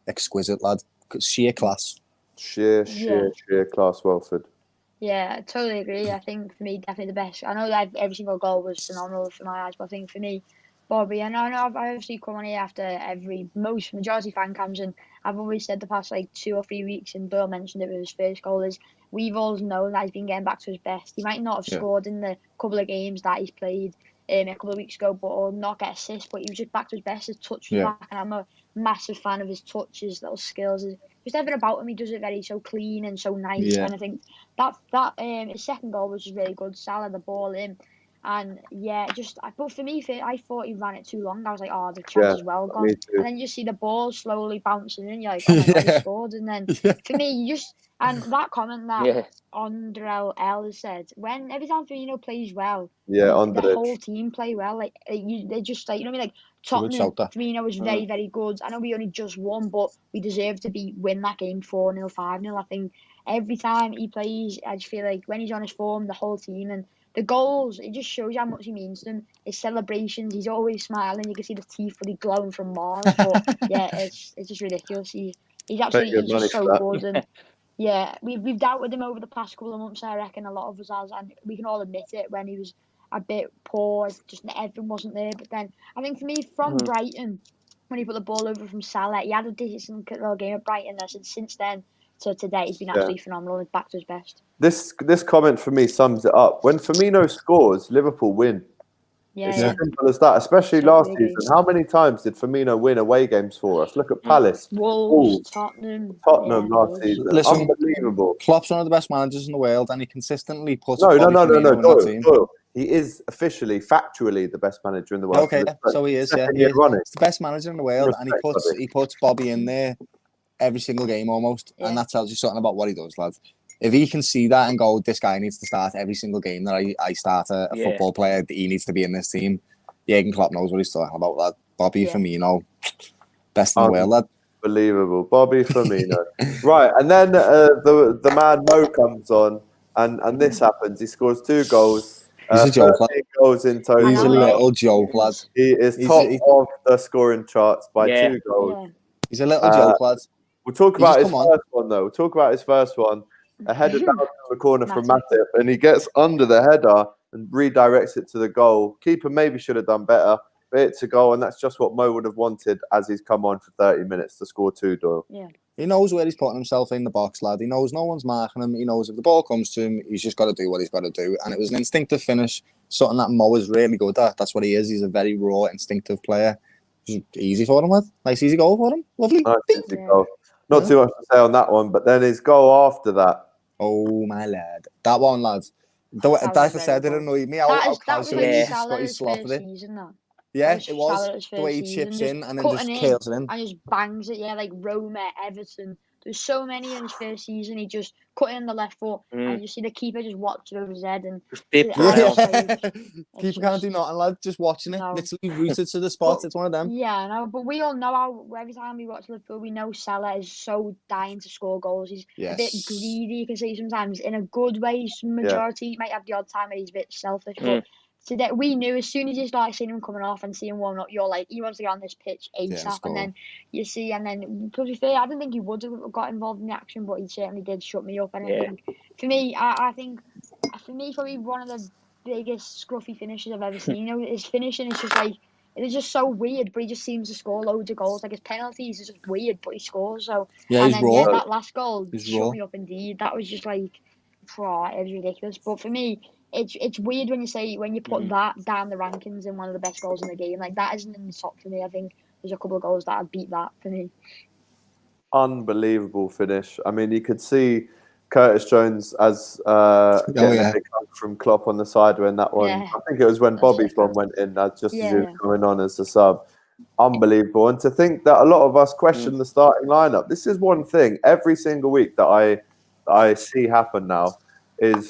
Speaker 4: exquisite, lad. Sheer class.
Speaker 2: Sheer class, Welford.
Speaker 5: Yeah, I totally agree. I think for me, definitely the best. I know that every single goal was phenomenal for my eyes, but I think for me, Bobby, and I know I've obviously come on here after majority fan cams, and I've always said the past 2 or 3 weeks, and Bill mentioned it with his first goal, is we've always known that he's been getting back to his best. He might not have scored in the couple of games that he's played a couple of weeks ago, or not get assists, but he was just back to his best. His touch was back, and I'm a massive fan of his touch, his little skills. Just everything about him, he does it so clean and so nice. And I think that his second goal was just really good. Salah the ball in. And yeah, but for me, I thought he ran it too long. I was like, oh, the chance is well gone. And then you see the ball slowly bouncing in. You're like, oh my God, he scored. And then for me, and that comment that Andrel L has said, every time Firmino plays well, the whole team play well. Like they just like, you know what I mean? Like Tottenham, Firmino was very, very good. I know we only just won, but we deserve to win that game 4-0, 5-0. I think every time he plays, I just feel like when he's on his form, the whole team and the goals, it just shows you how much he means to them. His celebrations, he's always smiling. You can see the teeth really glowing from Mars. But yeah, it's just ridiculous. He's just so good. And yeah, we've doubted him over the past couple of months. I reckon a lot of us has, and we can all admit it when he was a bit poor. Just everything wasn't there. But then I think for me, from Brighton, when he put the ball over from Salah, he had a decent little game at Brighton. And since then to today, he's been absolutely phenomenal. He's back to his best.
Speaker 2: This comment for me sums it up. When Firmino scores, Liverpool win. It's as simple as that, especially last season. How many times did Firmino win away games for us? Look at Palace,
Speaker 5: Wolves, Tottenham
Speaker 2: last season.
Speaker 4: Listen,
Speaker 2: unbelievable.
Speaker 4: Klopp's one of the best managers in the world, and he consistently puts
Speaker 2: No.
Speaker 4: Doyle.
Speaker 2: He is officially, factually the best manager in the world.
Speaker 4: Okay, so he is. Yeah, he's the best manager in the world, and he puts Bobby in there every single game almost, and that tells you something about what he does, lads. If he can see that and go, this guy needs to start every single game that I start a football player, he needs to be in this team. Jurgen Klopp knows what he's talking about, lad. Bobby Firmino, best in the world, lad.
Speaker 2: Unbelievable. Bobby Firmino. Right, and then the man Mo comes on, and this happens. He scores 2 goals.
Speaker 4: He's a joke, lad.
Speaker 2: Goals in total.
Speaker 4: He's a little joke, lad.
Speaker 2: He is top of the scoring charts by 2 goals.
Speaker 5: Yeah.
Speaker 4: He's a little joke, lad.
Speaker 2: We'll talk about his first one, though. We'll talk about his first one. A header down to the corner from Matip, and he gets under the header and redirects it to the goal. Keeper maybe should have done better, but it's a goal, and that's just what Mo would have wanted as he's come on for 30 minutes to score 2, Doyle.
Speaker 5: Yeah.
Speaker 4: He knows where he's putting himself in the box, lad. He knows no one's marking him. He knows if the ball comes to him, he's just got to do what he's got to do. And it was an instinctive finish, something that Mo is really good at. That's what he is. He's a very raw, instinctive player. Easy for him, lad. Nice, easy goal for him. Lovely.
Speaker 2: Nice, easy goal. Not too much to say on that one, but then his goal after that.
Speaker 4: Oh, my lad. That one, lads. Like I said, it annoyed me. How casually he just got his slot of it. Yeah, it was. The way he chips in and then just kills it in.
Speaker 5: And just bangs it, like Roma, Everton. There's so many in his first season. He just cut it in the left foot, and you see the keeper just watch it over his head. And
Speaker 4: keeper can't do nothing, lad. Just watching it, literally rooted to the spot. It's one of them.
Speaker 5: Yeah, I know. But we all know how every time we watch Liverpool, we know Salah is so dying to score goals. He's a bit greedy. You can see sometimes in a good way. Majority he might have the odd time where he's a bit selfish, but. So that we knew as soon as you start seeing him coming off and seeing warming up, you're like, he wants to get on this pitch ASAP. And then you see, and then to be fair, I didn't think he would have got involved in the action, but he certainly did shut me up. And I think for me, I think for me, probably one of the biggest scruffy finishes I've ever seen. You know, his finishing is just like, it's just so weird, but he just seems to score loads of goals. Like his penalties is just weird, but he scores. So and then that last goal shut me up indeed. That was just like, it was ridiculous. But for me, it's weird when you put that down the rankings in one of the best goals in the game. Like that isn't in the top for me. I think there's a couple of goals that would beat that for me.
Speaker 2: Unbelievable finish. I mean, you could see Curtis Jones as getting a big hug from Klopp on the side when that one. I think it was when Bobby's one went in, just as he was coming on as a sub. Unbelievable. And to think that a lot of us question the starting lineup. This is one thing every single week that I see happen now is.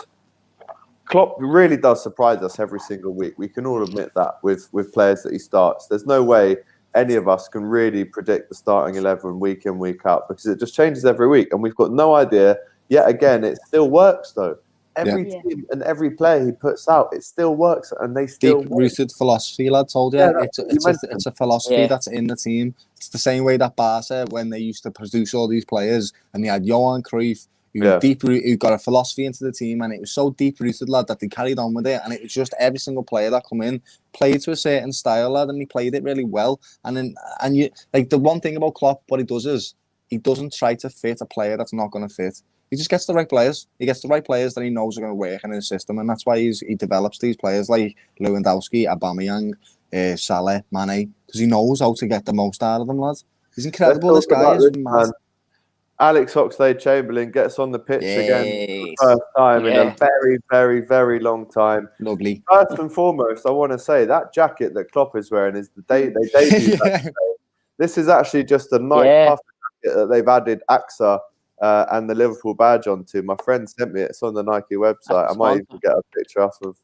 Speaker 2: Klopp really does surprise us every single week. We can all admit that with players that he starts. There's no way any of us can really predict the starting 11 week in, week out because it just changes every week. And we've got no idea. Yet again, it still works, though. Every team and every player he puts out, it still works. And they still
Speaker 4: deep-rooted philosophy, lad, told you. It's a philosophy that's in the team. It's the same way that Barca, when they used to produce all these players, and they had Johan Cruyff, who got a philosophy into the team, and it was so deep rooted, lad, that they carried on with it. And it was just every single player that come in played to a certain style, lad, and he played it really well. And you like the one thing about Klopp, what he does is he doesn't try to fit a player that's not going to fit. He just gets the right players. He gets the right players that he knows are going to work in his system, and that's why he develops these players like Lewandowski, Aubameyang, Salah, Mane, because he knows how to get the most out of them, lad. He's incredible. This guy is mad.
Speaker 2: Alex Oxlade-Chamberlain gets on the pitch again for the first time in a very, very, very long time.
Speaker 4: Lovely.
Speaker 2: First and foremost, I want to say that jacket that Klopp is wearing is the day they debuted that today. This is actually just a night puffer jacket that they've added AXA and the Liverpool badge onto. My friend sent me it. It's on the Nike website. I might even get a picture off of it.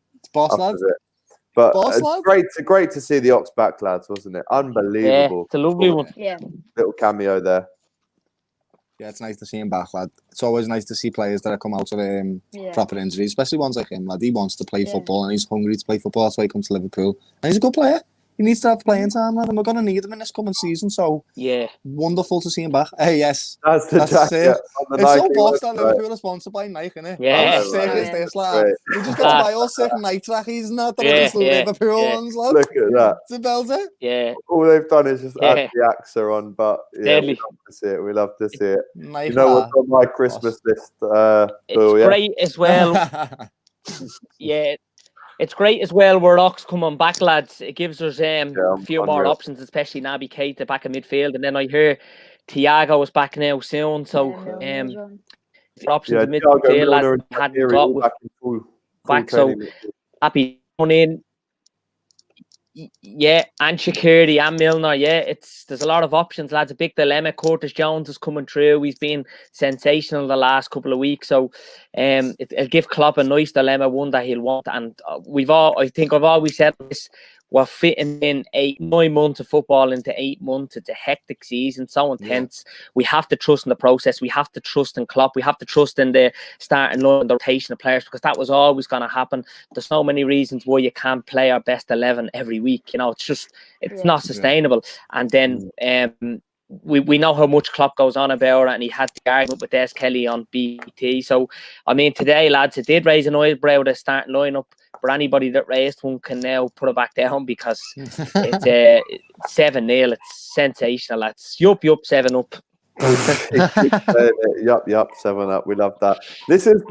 Speaker 2: But it's great to see the Ox back, lads, wasn't it? Unbelievable.
Speaker 6: Yeah, it's a lovely one.
Speaker 5: Yeah.
Speaker 2: Little cameo there.
Speaker 4: Yeah, it's nice to see him back, lad. It's always nice to see players that have come out of proper injuries, especially ones like him, lad. He wants to play football and he's hungry to play football. That's why he comes to Liverpool. And he's a good player. He needs to have playing time, lad, and we're going to need him in this coming season. So, wonderful to see him back. Hey, yes.
Speaker 2: That's the jacket.
Speaker 4: It's so boxed that Liverpool is sponsored by Nike, innit?
Speaker 6: Yeah.
Speaker 4: How sick is this, lad? We just got to buy all sick Nike trackies and that. They're Liverpool ones, lad.
Speaker 2: Look at that.
Speaker 4: It's a belter.
Speaker 6: Yeah.
Speaker 2: All they've done is just add the AXA on, but we love to see it. We love to see it.
Speaker 4: Nike,
Speaker 2: you know what's on my Christmas list?
Speaker 6: It's great as well. It's great as well where Ox come on back, lads. It gives us a few more options, especially Naby Keita back in midfield. And then I hear Thiago is back now soon. So options in midfield, lads, hadn't got with back. So happy on in. Yeah, and Shaqiri and Milner. Yeah, there's a lot of options, lads. A big dilemma. Curtis Jones is coming through. He's been sensational the last couple of weeks. So, it'll give Klopp a nice dilemma, one that he'll want. And I think I've always said this. We're fitting in 9 months of football into 8 months. It's a hectic season, so intense. We have to trust in the process. We have to trust in Klopp. We have to trust in the starting line, the rotation of players, because that was always going to happen. There's so many reasons why you can't play our best 11 every week. You know, it's not sustainable. And then we know how much Klopp goes on about it, and he had the argument with Des Kelly on BT. So, I mean, today, lads, it did raise an eyebrow, the starting lineup. But anybody that raised one can now put it back down because it's 7-0. It's sensational. It's yup, 7-up.
Speaker 2: Yup, 7-up. We love that. This is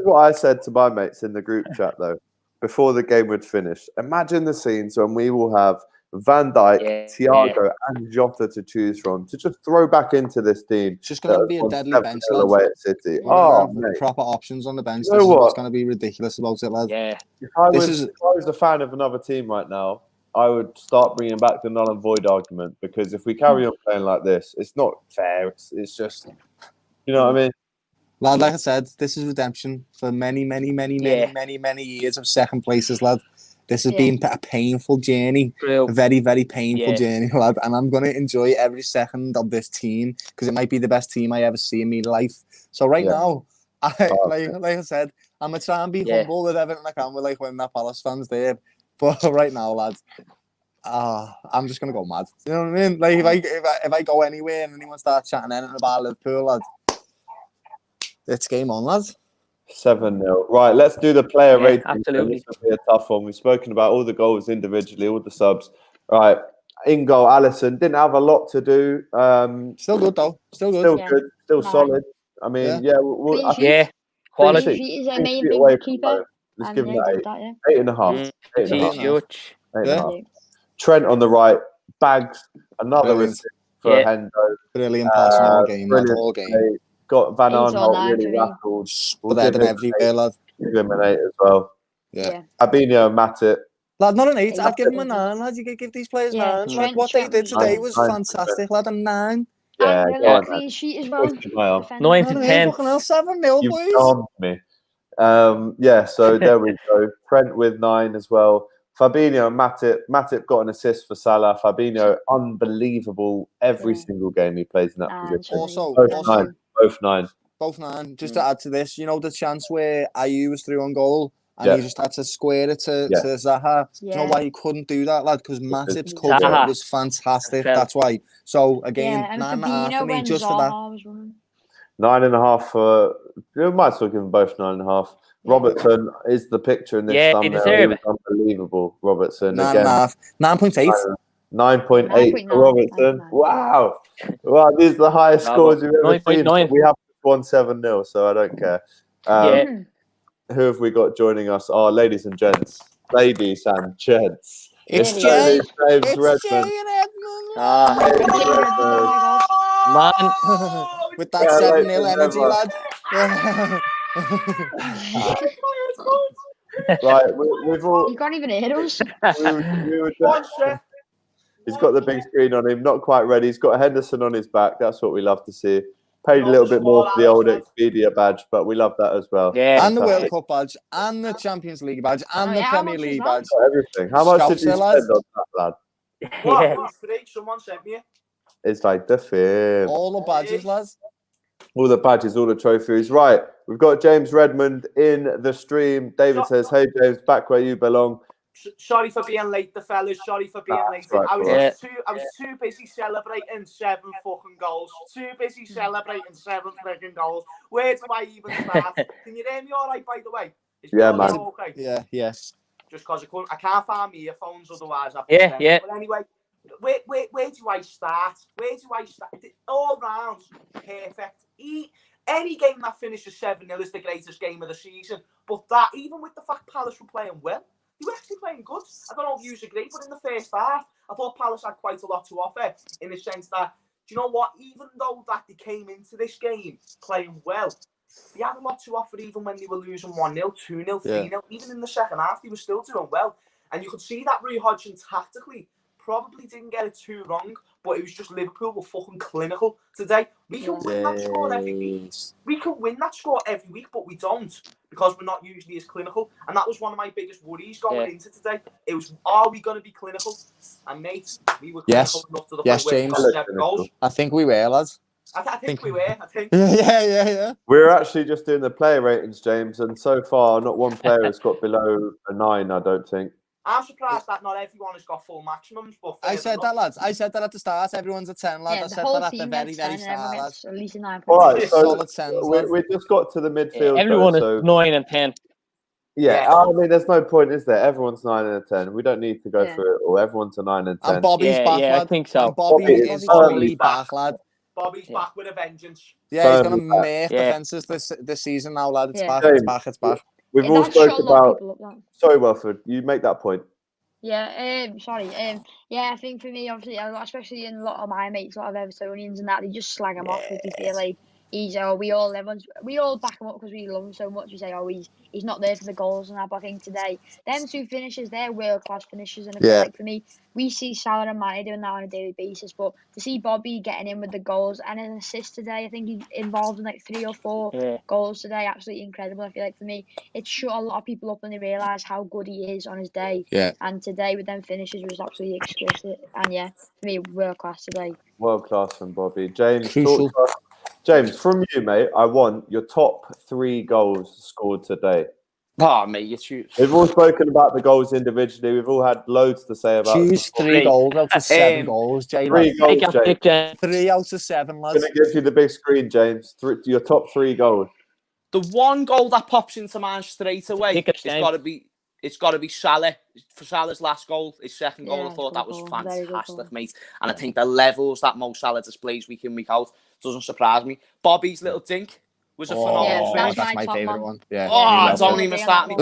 Speaker 2: what I said to my mates in the group chat though before the game would finish. Imagine the scenes when we will have Van Dijk, Thiago, and Jota to choose from to just throw back into this team.
Speaker 4: It's just going to be a deadly bench,
Speaker 2: away at City.
Speaker 4: Proper options on the bench. This is what's going to be ridiculous about it, lad.
Speaker 6: Yeah.
Speaker 2: If I was a fan of another team right now, I would start bringing back the null and void argument, because if we carry on playing like this, it's not fair. It's just, you know what I mean?
Speaker 4: Lad, like I said, this is redemption for many years of second places, lad. This has been a painful journey, a very, very painful journey, lad. And I'm going to enjoy every second of this team because it might be the best team I ever see in my life. So now, like I said, I'm going to try and be humble with everything I can with when that Palace fans there. But right now, lads, I'm just going to go mad. You know what I mean? Like if I go anywhere and anyone starts chatting anything about Liverpool, lads, it's game on, lads.
Speaker 2: 7-0. Right, let's do the player rating.
Speaker 6: Absolutely.
Speaker 2: This will be a tough one. We've spoken about all the goals individually, all the subs. Right, in goal, Alisson didn't have a lot to do.
Speaker 4: Still good though. Still
Speaker 2: solid. I mean,
Speaker 6: quality.
Speaker 5: He's a main big keeper.
Speaker 2: Let's give him that 8.5.
Speaker 6: 8.5.
Speaker 2: Trent on the right, Bags, another assist for Hendo.
Speaker 4: Brilliant pass all game. All game.
Speaker 2: Got Van Aanholt really rattled.
Speaker 4: But they're everywhere, lad.
Speaker 2: Give him an 8 as well.
Speaker 4: Yeah.
Speaker 2: Fabinho and Matip.
Speaker 4: Lad, not an 8. I'd give him a 9, lad. You could give these players 9. Like, what they did today was fantastic, lad. A 9.
Speaker 5: Yeah, and clean sheet as well.
Speaker 6: 9 to 10.
Speaker 4: 7-0, boys.
Speaker 2: You calmed me. So there we go. Trent with 9 as well. Fabinho and Matip. Matip got an assist for Salah. Fabinho, unbelievable every single game he plays in that position.
Speaker 4: Both 9. Just to add to this, you know the chance where Ayew was through on goal and he just had to square it to Zaha. Do you know why he couldn't do that, lad? Because Matip's cover was fantastic. That's why. So again, 9.5 for me, just for that.
Speaker 2: 9.5 for. You might as well give them both 9.5. Robertson is the picture in this thumbnail. He was unbelievable. Robertson
Speaker 4: 9.5. 9.8.
Speaker 2: 9.8 for Robertson. Wow. These are the highest scores we've ever seen. We have won 7-0, so I don't care. Who have we got joining us? Ladies and gents.
Speaker 4: It's Jay.
Speaker 2: James Redmond.
Speaker 6: Man.
Speaker 4: with that 7-0 energy, lad.
Speaker 2: Right, we've all.
Speaker 5: You can't even hear us.
Speaker 2: He's got the big screen on him, not quite ready. He's got Henderson on his back. That's what we love to see. Paid a little bit more for the old Expedia badge, but we love that as well.
Speaker 6: Yeah.
Speaker 4: And the World Cup badge, and the Champions League badge, and the Premier League badge.
Speaker 2: Everything. How much did you spend on that, lad?
Speaker 6: Yeah.
Speaker 7: Someone sent me.
Speaker 2: It's like the film.
Speaker 4: All the badges, lads.
Speaker 2: All the badges, all the trophies. Right, we've got James Redmond in the stream. David says, "Hey James, back where you belong."
Speaker 7: Sorry for being late, the fellas. Sorry for being late.
Speaker 2: Right,
Speaker 7: I was too busy celebrating 7 fucking goals. Too busy celebrating 7 freaking goals. Where do I even start? Can you hear me all right, by the way?
Speaker 2: Yeah, man.
Speaker 7: Okay.
Speaker 4: Yeah, yes.
Speaker 7: Just because I can't find my earphones, otherwise I'll
Speaker 6: Yeah.
Speaker 7: But anyway, where do I start? All round, perfect. Any game that finishes 7-0 is the greatest game of the season. But that, even with the fact Palace were playing well, they were actually playing good. I don't know if you agree, but in the first half, I thought Palace had quite a lot to offer in the sense that, do you know what? Even though that they came into this game playing well, they had a lot to offer even when they were losing 1-0, 2-0, 3-0. Even in the second half, they were still doing well. And you could see that Roy Hodgson tactically probably didn't get it too wrong, but it was just Liverpool were fucking clinical today. We can win that score every week. We can win that score every week, but we don't because we're not usually as clinical. And that was one of my biggest worries going into today. It was, are we going to be clinical? And mate, we were clinical enough to the point where we got 7 goals.
Speaker 4: I think we were, lads.
Speaker 7: I think we were. I think.
Speaker 4: Yeah.
Speaker 2: We're actually just doing the player ratings, James, and so far, not one player has got below a 9. I don't think.
Speaker 7: I'm surprised that not everyone has got full maximums. But
Speaker 4: I said that, lads. I said that at the start. Everyone's a 10, lads.
Speaker 5: Yeah,
Speaker 4: I said that at the very, very start, lads.
Speaker 5: At least a 9.
Speaker 2: All right, so
Speaker 4: solid 10s,
Speaker 2: we just got to the midfield.
Speaker 6: Everyone
Speaker 2: though,
Speaker 6: is 9 and 10.
Speaker 2: Yeah, I mean, there's no point, is there? Everyone's 9 and a 10. We don't need to go through it all. Everyone's a 9 and 10.
Speaker 4: And Bobby's back, lad.
Speaker 6: I think so.
Speaker 4: And Bobby is fully back, lad.
Speaker 7: Bobby's back with a vengeance.
Speaker 4: Yeah, he's going to make defences this season now, lad. It's back, it's back.
Speaker 2: We've all spoke about... Sorry, Welford, you make that point.
Speaker 5: Yeah, sorry. Yeah, I think for me, obviously, especially in a lot of my mates, a lot of Evertonians and that, they just slag him off if they feel like we all back him up because we love him so much. We say, oh, he's not there for the goals and that. But I think today, them 2 finishes, they're world class finishes, and I feel like for me, we see Salah and Mane doing that on a daily basis. But to see Bobby getting in with the goals and an assist today, I think he's involved in like 3 or 4 goals today. Absolutely incredible. I feel like for me, it shut a lot of people up when they realise how good he is on his day.
Speaker 4: Yeah.
Speaker 5: And today with them finishes was absolutely exquisite. And yeah, for me, world class today.
Speaker 2: World class from Bobby. James, from you, mate, I want your top 3 goals scored today.
Speaker 7: Oh, mate, you choose.
Speaker 2: We've all spoken about the goals individually. We've all had loads to say about.
Speaker 4: Choose 3 goals out of 7 goals, James.
Speaker 2: 3 goals, James.
Speaker 4: 3 out of 7, lads.
Speaker 2: I'm going to give you the big screen, James. Your top 3 goals.
Speaker 7: The one goal that pops into mind straight away, it's got to be Salah. For Salah's last goal, his second goal, I thought that was fantastic, mate. And I think the levels that Mo Salah displays week in, week out doesn't surprise me. Bobby's little dink was a phenomenal finish.
Speaker 4: That's my favourite one. Yeah.
Speaker 7: Don't even start me.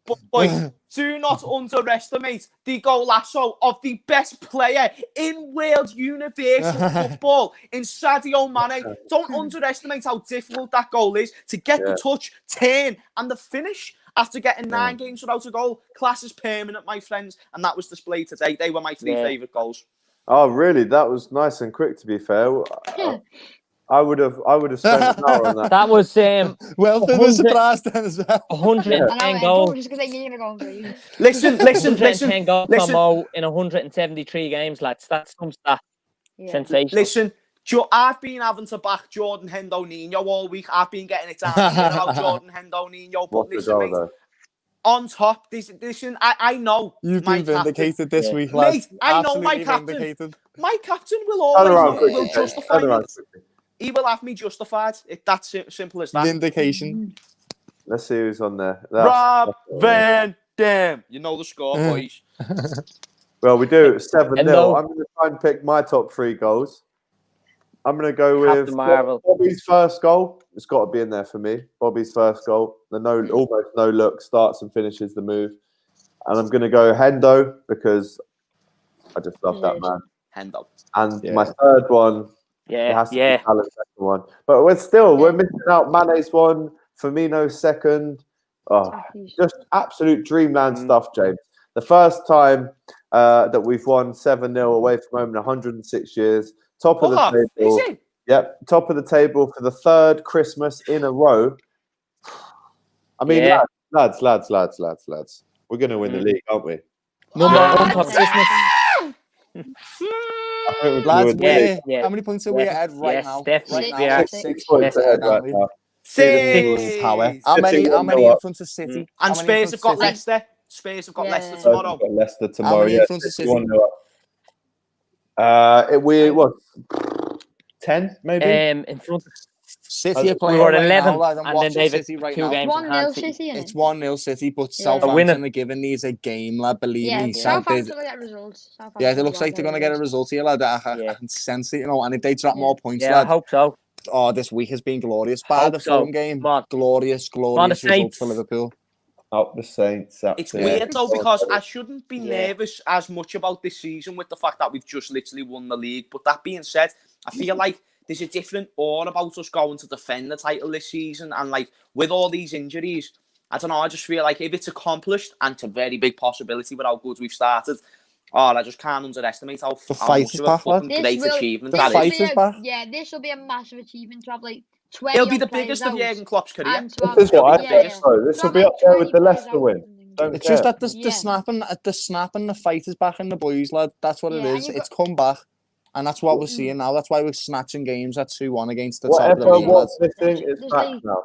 Speaker 7: But boy, do not underestimate the golazo of the best player in world universe of football, in Sadio Mane. Don't underestimate how difficult that goal is to get the touch, turn, and the finish. After getting 9 games without a goal, class is permanent, my friends, and that was displayed today. They were my 3 favourite goals.
Speaker 2: Oh, really? That was nice and quick. To be fair, I would have spent an hour on that.
Speaker 6: That was
Speaker 4: well, they were surprised then as well.
Speaker 6: 110 goals.
Speaker 7: Listen.
Speaker 6: 110 goals from Mo in 173 games, lads. That's some stat. Sensational.
Speaker 7: Listen. I've been having to back Jordan Hendo Nino all week. I've been getting it down about Jordan Hendo Nino. But listen, mate, on top, listen, I know
Speaker 4: you've been vindicated this week, lads.
Speaker 7: Mate, I know my captain. My captain will always justify me. He will have me justified. That's simple as that.
Speaker 4: Vindication.
Speaker 2: Let's see who's on there.
Speaker 7: Rob Van Dam. You know the score, boys.
Speaker 2: Well, we do 7-0. I'm going to try and pick my top 3 goals. I'm going to go with Bobby's first goal. It's got to be in there for me. Bobby's first goal. The almost no look, starts and finishes the move. And I'm going to go Hendo because I just love that man.
Speaker 7: Hendo.
Speaker 2: And my third one, It has to
Speaker 6: yeah.
Speaker 2: be Salah's second one. But we're missing out. Mane's one, Firmino's second. Oh, just absolute dreamland stuff, James. The first time that we've won 7-0 away from home in 106 years. Top of the table.
Speaker 7: Is it?
Speaker 2: Yep, top of the table for the third Christmas in a row. I mean, lads. We're going to win the league, aren't we?
Speaker 4: Number one for Christmas. Lads, how many points are we ahead right now?
Speaker 6: Definitely.
Speaker 4: Right now,
Speaker 2: 6 points ahead right now.
Speaker 4: Power. How many in front of City?
Speaker 7: And Spurs have got Leicester. Spurs have got Leicester tomorrow.
Speaker 2: Got Leicester tomorrow.
Speaker 4: How many in front of City?
Speaker 2: We what? 10 maybe.
Speaker 6: In front of
Speaker 4: City are playing
Speaker 6: we were
Speaker 4: right
Speaker 6: 11,
Speaker 4: now, lad,
Speaker 6: and then they've
Speaker 4: City right
Speaker 6: 2
Speaker 4: now.
Speaker 6: games.
Speaker 5: 1-0 City.
Speaker 4: It's 1-0 City, but
Speaker 5: Yeah.
Speaker 4: Southampton are giving these a game, lad. Believe me.
Speaker 5: Southampton will get results.
Speaker 4: Yeah, it looks like they're going to get a result here, lad. I can sense it, you know. And if they drop more points,
Speaker 6: Yeah,
Speaker 4: lad,
Speaker 6: I hope so.
Speaker 4: Oh, this week has been glorious. Bar the Fulham game, glorious results for Liverpool.
Speaker 2: Up the Saints.
Speaker 7: It's weird though, because I shouldn't be nervous as much about this season with the fact that we've just literally won the league. But that being said, I feel like there's a different aura about us going to defend the title this season. And like with all these injuries, I don't know, I just feel like if it's accomplished, and it's a very big possibility with how good we've started, I just can't underestimate how much of a fucking great achievement that is.
Speaker 5: Yeah, this will be a massive achievement to have like 20.
Speaker 7: It'll be the biggest of Jurgen Klopp's career.
Speaker 2: This is what I think. This will be up there with the Leicester win.
Speaker 4: It's just that the snap and the fight is back in the boys, lad. That's what it is. It's come back. And that's what we're seeing now. That's why we're snatching games at 2-1 against the top of the league.
Speaker 2: What's missing is back now.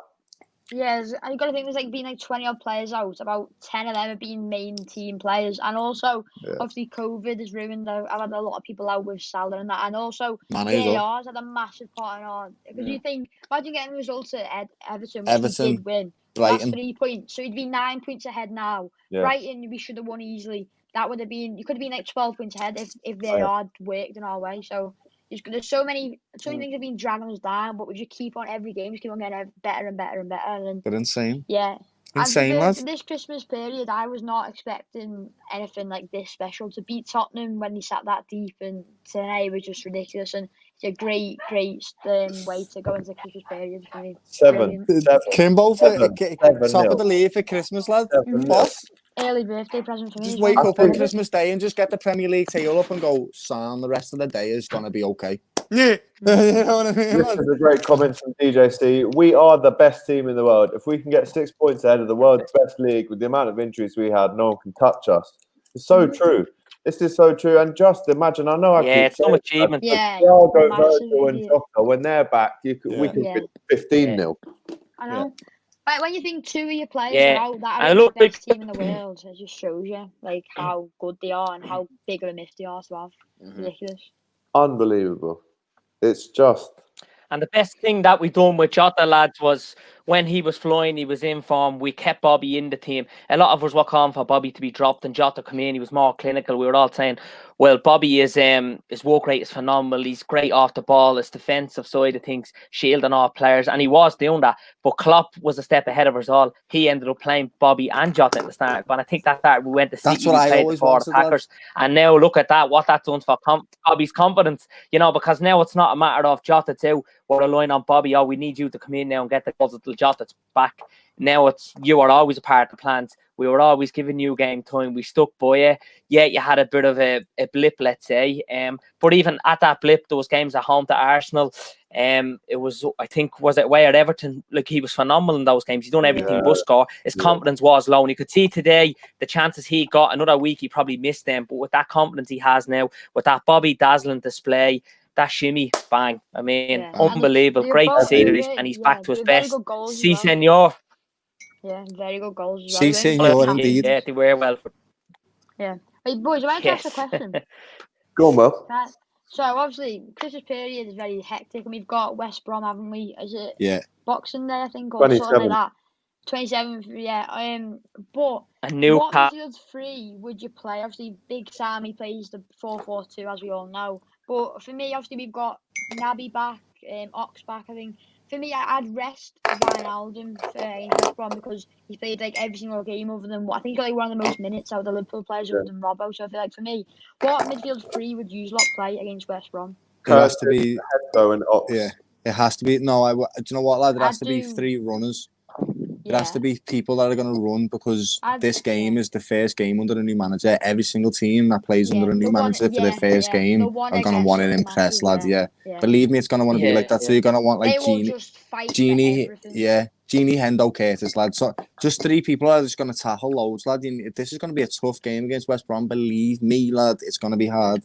Speaker 5: Yeah, you got to think there's like been like 20 odd players out. About 10 of them have been main team players, and also obviously COVID has ruined. I've had a lot of people out with Salah and that, and also VAR's had a massive part in our. Because you think, imagine getting results at Everton, which we did win. Brighton. That's 3 points, so you'd be 9 points ahead now. Yeah. Brighton, we should have won easily. That would have been. You could have been like 12 points ahead if VAR had worked in our way. So. There's so many things have been dragging us down, but we just keep on every game, just keep on getting better and better and better. And
Speaker 4: they're insane.
Speaker 5: Yeah,
Speaker 4: insane, lads.
Speaker 5: This Christmas period, I was not expecting anything like this special. To beat Tottenham when they sat that deep, and today was just ridiculous. And it's a great way to go into the Christmas period for me.
Speaker 2: 7.
Speaker 4: Kimbo for top of the league for Christmas, lad. Boss.
Speaker 5: Early birthday present for me.
Speaker 4: Just wake up on Christmas Day and just get the Premier League tail up and go, Sam, the rest of the day is going to be okay.
Speaker 7: Yeah.
Speaker 4: You know what I mean?
Speaker 2: This is a great comment from DJC. We are the best team in the world. If we can get 6 points ahead of the world's best league with the amount of injuries we had, no one can touch us. It's so true. This is so true. And just imagine, I know I keep
Speaker 6: it's some achievement.
Speaker 2: Virgil and Jota, when they're back, we could win 15-0.
Speaker 5: I know. But when you think 2 of your players are out, that are the best team in the world, it just shows you like how good they are and how big of a miss they are to have. Ridiculous.
Speaker 2: Unbelievable. It's just.
Speaker 6: And the best thing that we done with Jota, lads, was when he was flying, he was in form, we kept Bobby in the team. A lot of us were calling for Bobby to be dropped and Jota come in. He was more clinical. We were all saying, well, Bobby his work rate is phenomenal. He's great off the ball. His defensive side of things, shielding off players. And he was doing that. But Klopp was a step ahead of us all. He ended up playing Bobby and Jota at the start. But I think that we went to see
Speaker 4: that's what I always wanted,
Speaker 6: the Packers. And now look at that, what that's done for Bobby's confidence. You know, because now it's not a matter of Jota too. We're relying on Bobby. Oh, we need you to come in now and get the goals until Jota's back. Now you are always a part of the plans. We were always giving you game time. We stuck by you. Yeah, you had a bit of a blip, let's say. But even at that blip, those games at home to Arsenal, it was, I think, was it away at Everton? Like, he was phenomenal in those games. He done everything but score. His confidence was low. And you could see today the chances he got. Another week, he probably missed them. But with that confidence he has now, with that Bobby dazzling display, that shimmy, bang. I mean, unbelievable. Great to see that he's back to his best. Si, senor.
Speaker 5: Yeah, very good goals as well.
Speaker 4: Si, senor, indeed.
Speaker 6: Yeah, they were well.
Speaker 5: Yeah. Hey, boys, I want to ask a question.
Speaker 2: Go on, Will.
Speaker 5: So, obviously, Christmas period is very hectic, and we've got West Brom, haven't we? Is it Boxing Day, I think, or something like that? 27th, yeah. But what midfield three would you play? Obviously, Big Sammy plays the 4-4-2, as we all know. But for me, obviously, we've got Naby back, Ox back, I think. For me, I'd rest Wijnaldum for West Brom because he played like every single game other than I think he got like one of the most minutes out of the Liverpool players other than Robbo. So I feel like for me, what midfield three would you lot play against West Brom?
Speaker 4: has to be
Speaker 2: Hendo and Ox.
Speaker 4: Yeah, it has to be. No, do you know what, lad? It has to be
Speaker 5: do-
Speaker 4: 3 runners. It
Speaker 5: Yeah.
Speaker 4: has to be people that are going to run because
Speaker 5: I'd-
Speaker 4: this game
Speaker 5: yeah.
Speaker 4: is the first game under a new manager. Every single team that plays under a new manager for their first game are going to want to impress, lad. Yeah. Believe me, it's going to want to be like that. So you're going to want like
Speaker 5: They will just fight for
Speaker 4: Genie,
Speaker 5: everything.
Speaker 4: Genie, Hendo, Curtis, lad. So just 3 people are just going to tackle loads, lad. This is going to be a tough game against West Brom. Believe me, lad. It's going to be hard.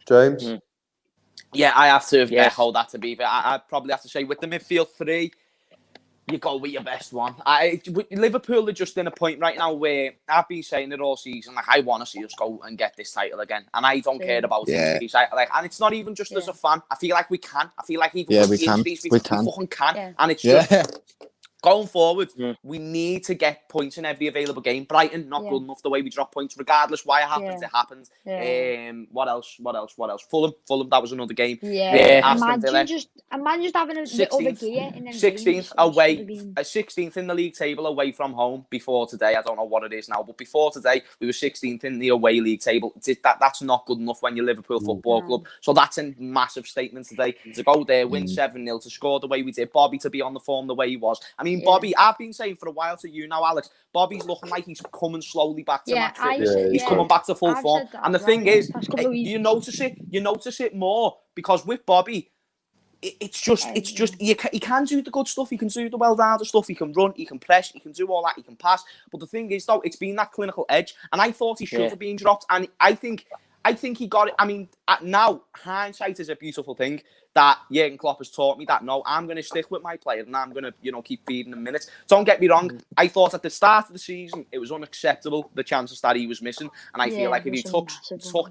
Speaker 2: James?
Speaker 8: Yeah, I have to hold that to be fair. I probably have to say with the midfield 3, you go with your best one. Liverpool are just in a point right now where I've been saying it all season. Like, I want to see us go and get this title again, and I don't care about injuries. And it's not even just as a fan. I feel like we can. I feel like even with injuries, we fucking can. Yeah. And it's just going forward. We need to get points in every available game. Brighton not good enough the way we drop points, regardless why it happens. It happens. What else? Fulham. That was another game.
Speaker 5: Imagine just having a other gear in them
Speaker 8: 16th away, 16th in the league table away from home before today. I don't know what it is now, but before today we were 16th in the away league table. That's not good enough when you're Liverpool Football Club. So that's a massive statement today to go there, win 7-0, to score the way we did. Bobby to be on the form the way he was. I mean, Bobby, I've been saying for a while to you now, Alex, Bobby's looking like he's coming slowly back to match fitness. He's coming back to full form. And the thing is, you notice it more because with Bobby, it's just he can do the good stuff, he can do the well-rounded stuff, he can run, he can press, he can do all that, he can pass. But the thing is, though, it's been that clinical edge, and I thought he should have been dropped, and I think he got it. I mean, now hindsight is a beautiful thing. That Jurgen Klopp has taught me that, no, I'm going to stick with my player and I'm going to, keep feeding him minutes. Don't get me wrong. I thought at the start of the season, it was unacceptable, the chances that he was missing. And I feel like if he took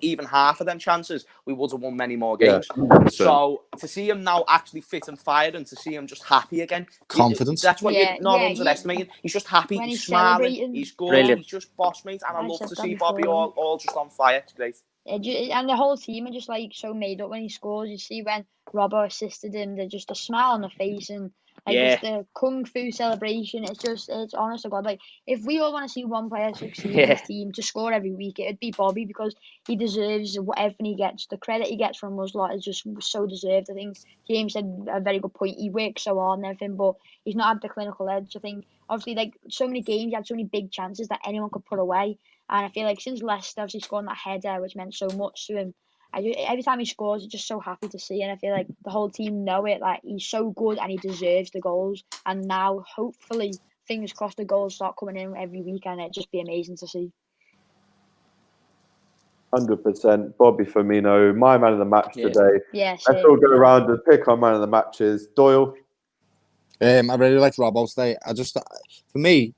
Speaker 8: even half of them chances, we would have won many more games. So to see him now actually fit and fired and to see him just happy again.
Speaker 4: Confidence.
Speaker 8: That's what you're not underestimating. He's just happy, he's smiling, he's good, he's just boss mate. And I love to see Bobby all just on fire. It's great.
Speaker 5: And the whole team are just like so made up when he scores. You see when Robbo assisted him, they're just a smile on the face and just a kung fu celebration. It's honest to God. Like, if we all want to see one player succeed in his team to score every week, it'd be Bobby, because he deserves whatever he gets. The credit he gets from us lot is just so deserved. I think James said a very good point. He works so hard and everything, but he's not had the clinical edge. I think obviously, like, so many games, he had so many big chances that anyone could put away. And I feel like since Leicester, obviously scoring that header, which meant so much to him, every time he scores, you're just so happy to see. And I feel like the whole team know it. Like, he's so good and he deserves the goals. And now, hopefully, fingers crossed, the goals start coming in every week, and it'd just be amazing to see.
Speaker 2: 100%. Bobby Firmino, my man of the match today.
Speaker 5: Yeah,
Speaker 2: let's all go around and pick our man of the matches. Doyle?
Speaker 4: I really like Robbo today. For me,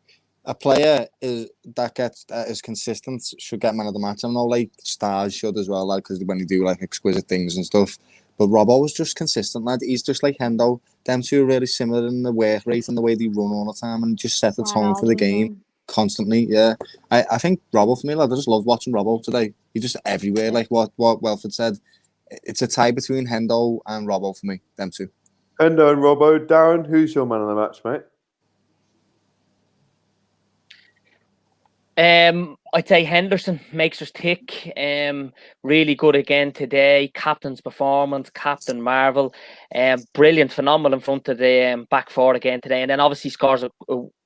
Speaker 4: a player that is consistent should get man of the match. I know, like, stars should as well, because when they do like exquisite things and stuff. But Robbo was just consistent, lad. He's just like Hendo. Them two are really similar in the work rate and the way they run all the time, and just set the tone for the game constantly. Yeah, I think Robbo for me, lad. I just love watching Robbo today. He's just everywhere. Like what Welford said, it's a tie between Hendo and Robbo for me. Them two.
Speaker 2: Hendo and Robbo. Darren, who's your man of the match, mate?
Speaker 6: I'd say Henderson makes us tick. Really good again today. Captain's performance, Captain Marvel. Brilliant, phenomenal in front of the back four again today. And then obviously scores a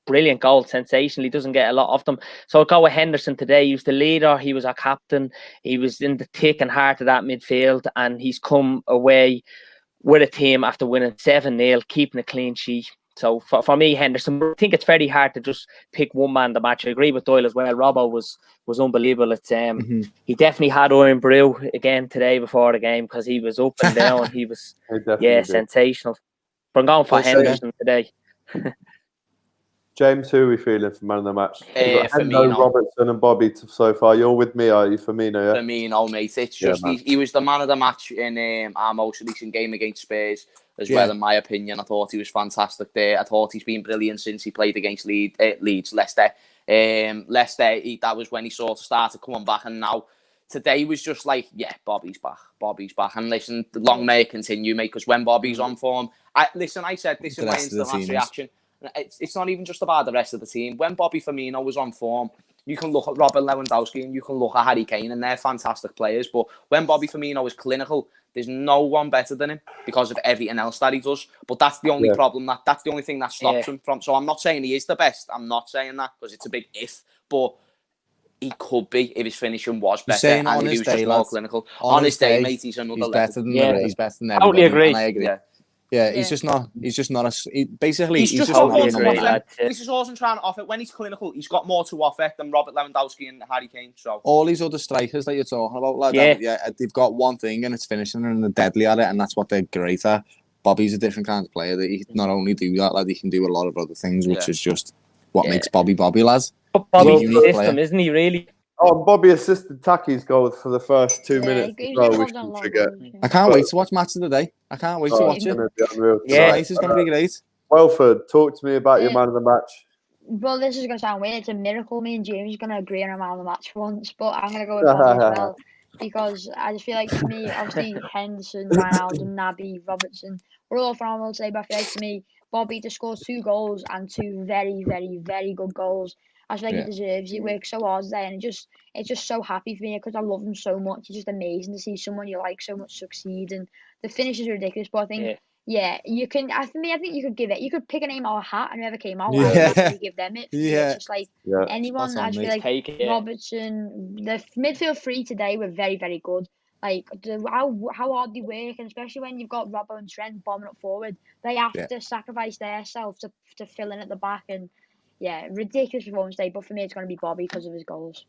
Speaker 6: brilliant goal, sensational. He doesn't get a lot of them. So I'll go with Henderson today. He was the leader. He was our captain. He was in the thick and heart of that midfield. And he's come away with a team after winning 7-0, keeping a clean sheet. So for me, Henderson, I think it's very hard to just pick one man to match. I agree with Doyle as well. Robbo was unbelievable. It's he definitely had Iron Brew again today before the game, because he was up and down. He was sensational. But I'm going for Henderson today.
Speaker 2: James, who are we feeling for man of the match?
Speaker 8: Firmino,
Speaker 2: Robertson and Bobby so far. You're with me, are you? Firmino, yeah?
Speaker 8: Firmino, mate. It's just he was the man of the match in our most recent game against Spurs as well, in my opinion. I thought he was fantastic there. I thought he's been brilliant since he played against Leeds, Leicester. That was when he sort of started coming back, and now today was just like, Bobby's back. And listen, long may it continue, mate, because when Bobby's on form, I said this in my instant match reaction. It's not even just about the rest of the team. When Bobby Firmino was on form, You can look at Robert Lewandowski and you can look at Harry Kane, and they're fantastic players. But when Bobby Firmino is clinical, there's no one better than him because of everything else that he does. But that's the only problem. That's the only thing that stops him from. So I'm not saying he is the best. I'm not saying that because it's a big if. But he could be if his finishing was better and if he was just more clinical. On his day, mate, he's another level.
Speaker 4: Better than he's better than everybody.
Speaker 6: Totally agree.
Speaker 4: And I agree. Yeah, he's just not. He's just not a. Basically,
Speaker 8: he's just
Speaker 6: got
Speaker 8: got more to
Speaker 6: great,
Speaker 8: offer. This is all I'm trying to offer. When he's clinical, he's got more to offer than Robert Lewandowski and Harry Kane. So
Speaker 4: all these other strikers that you're talking about, like they've got one thing and it's finishing, and they're deadly at it, and that's what they're great at. Bobby's a different kind of player. That he not only do that, like he can do a lot of other things, which is just what makes Bobby, lads.
Speaker 6: Bobby's the system, isn't he? Really.
Speaker 2: Oh, Bobby assisted Taki's goal for the first 2 minutes as well, which we forget.
Speaker 4: I can't wait to watch Match of the Day. I can't wait to watch it. It's going to be great.
Speaker 2: Welford, talk to me about your man of the match.
Speaker 5: Well, this is going to sound weird. It's a miracle me and James are going to agree on a man of the match for once, but I'm going to go with Bobby as well because I just feel like to me, obviously Henderson, Wijnaldum, Naby, Robertson, we're all phenomenal today, but I feel like to me, Bobby just scored 2 goals and 2 very, very, very good goals. I feel like he deserves it. He works so hard there, and it's just so happy for me because I love him so much. It's just amazing to see someone you like so much succeed, and the finish is ridiculous. But I think, you can. For me, I think you could give it. You could pick a name out of a hat, and whoever came out, I would actually give them it. It's just like anyone. I just feel like Robertson, the midfield 3 today were very, very good. Like how hard they work, and especially when you've got Robbo and Trent bombing up forward, they have to sacrifice themselves to fill in at the back and. Yeah, ridiculous performance today, but for me, it's going to be Bobby because of his goals.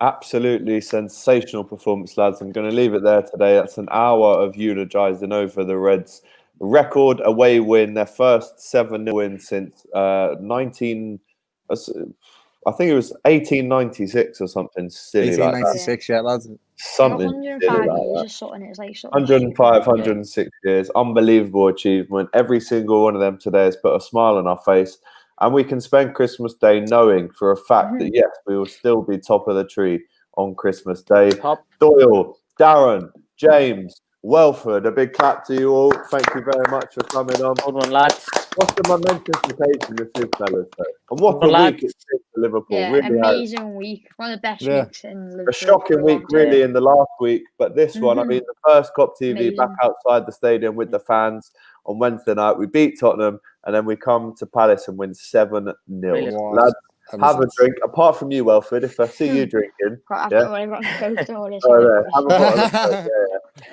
Speaker 5: Absolutely
Speaker 2: sensational performance, lads. I'm going to leave it there today. That's an hour of eulogising over the Reds' record away win, their first 7-0 win since 1896 or something silly
Speaker 4: 1896,
Speaker 2: like that.
Speaker 4: Lads.
Speaker 2: Something
Speaker 5: 105 years or something. It's like
Speaker 2: 105, 106 years. Unbelievable achievement. Every single one of them today has put a smile on our face. And we can spend Christmas Day knowing for a fact that, yes, we will still be top of the tree on Christmas Day. Doyle, Darren, James, Welford, a big clap to you all. Thank you very much for coming on.
Speaker 6: Hold on, lads.
Speaker 2: What's the momentous occasion this is, fellas? And what a week it's been for Liverpool.
Speaker 5: Yeah,
Speaker 2: really
Speaker 5: amazing week. One of the best weeks in Liverpool.
Speaker 2: A shocking week, really, in the last week. But this one, I mean, the first Kop TV back outside the stadium with the fans on Wednesday night. We beat Tottenham, and then we come to Palace and win 7-0. Lads, have a drink. Apart from you, Welford, if I see you drinking. Have a bottle.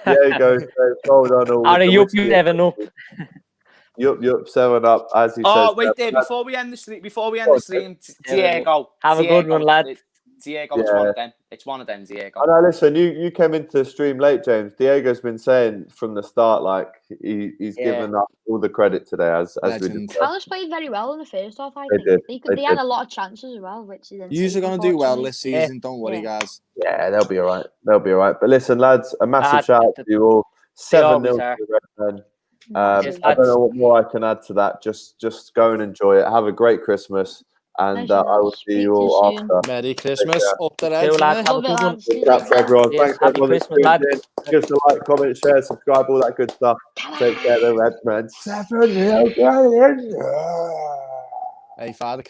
Speaker 2: Diego, hold on.
Speaker 6: Are you 7-up?
Speaker 2: Yup, 7-up, as he says.
Speaker 8: Oh, wait there, before we end the stream, Diego.
Speaker 6: Have a good one, lad.
Speaker 8: Diego, it's one of them. It's one of them, Diego.
Speaker 2: I know, listen, you came into the stream late, James. Diego's been saying from the start, like, he's given up all the credit today, as we did.
Speaker 5: Palace played very well in the first half, I think. They had a lot of chances as well, which is
Speaker 4: You're going to do well this season, don't worry, guys.
Speaker 2: Yeah, they'll be all right. But listen, lads, a massive shout out to you all. 7-0 to the Red Men. I don't know what more I can add to that. Just go and enjoy it. Have a great Christmas. And I will see you all after.
Speaker 4: Merry Christmas. Up the Reds.
Speaker 2: Thanks, everyone. Thanks, everyone. Give us a like, comment, share, subscribe, all that good stuff. Take care of the Red Men. 7-0.
Speaker 4: Hey, Father.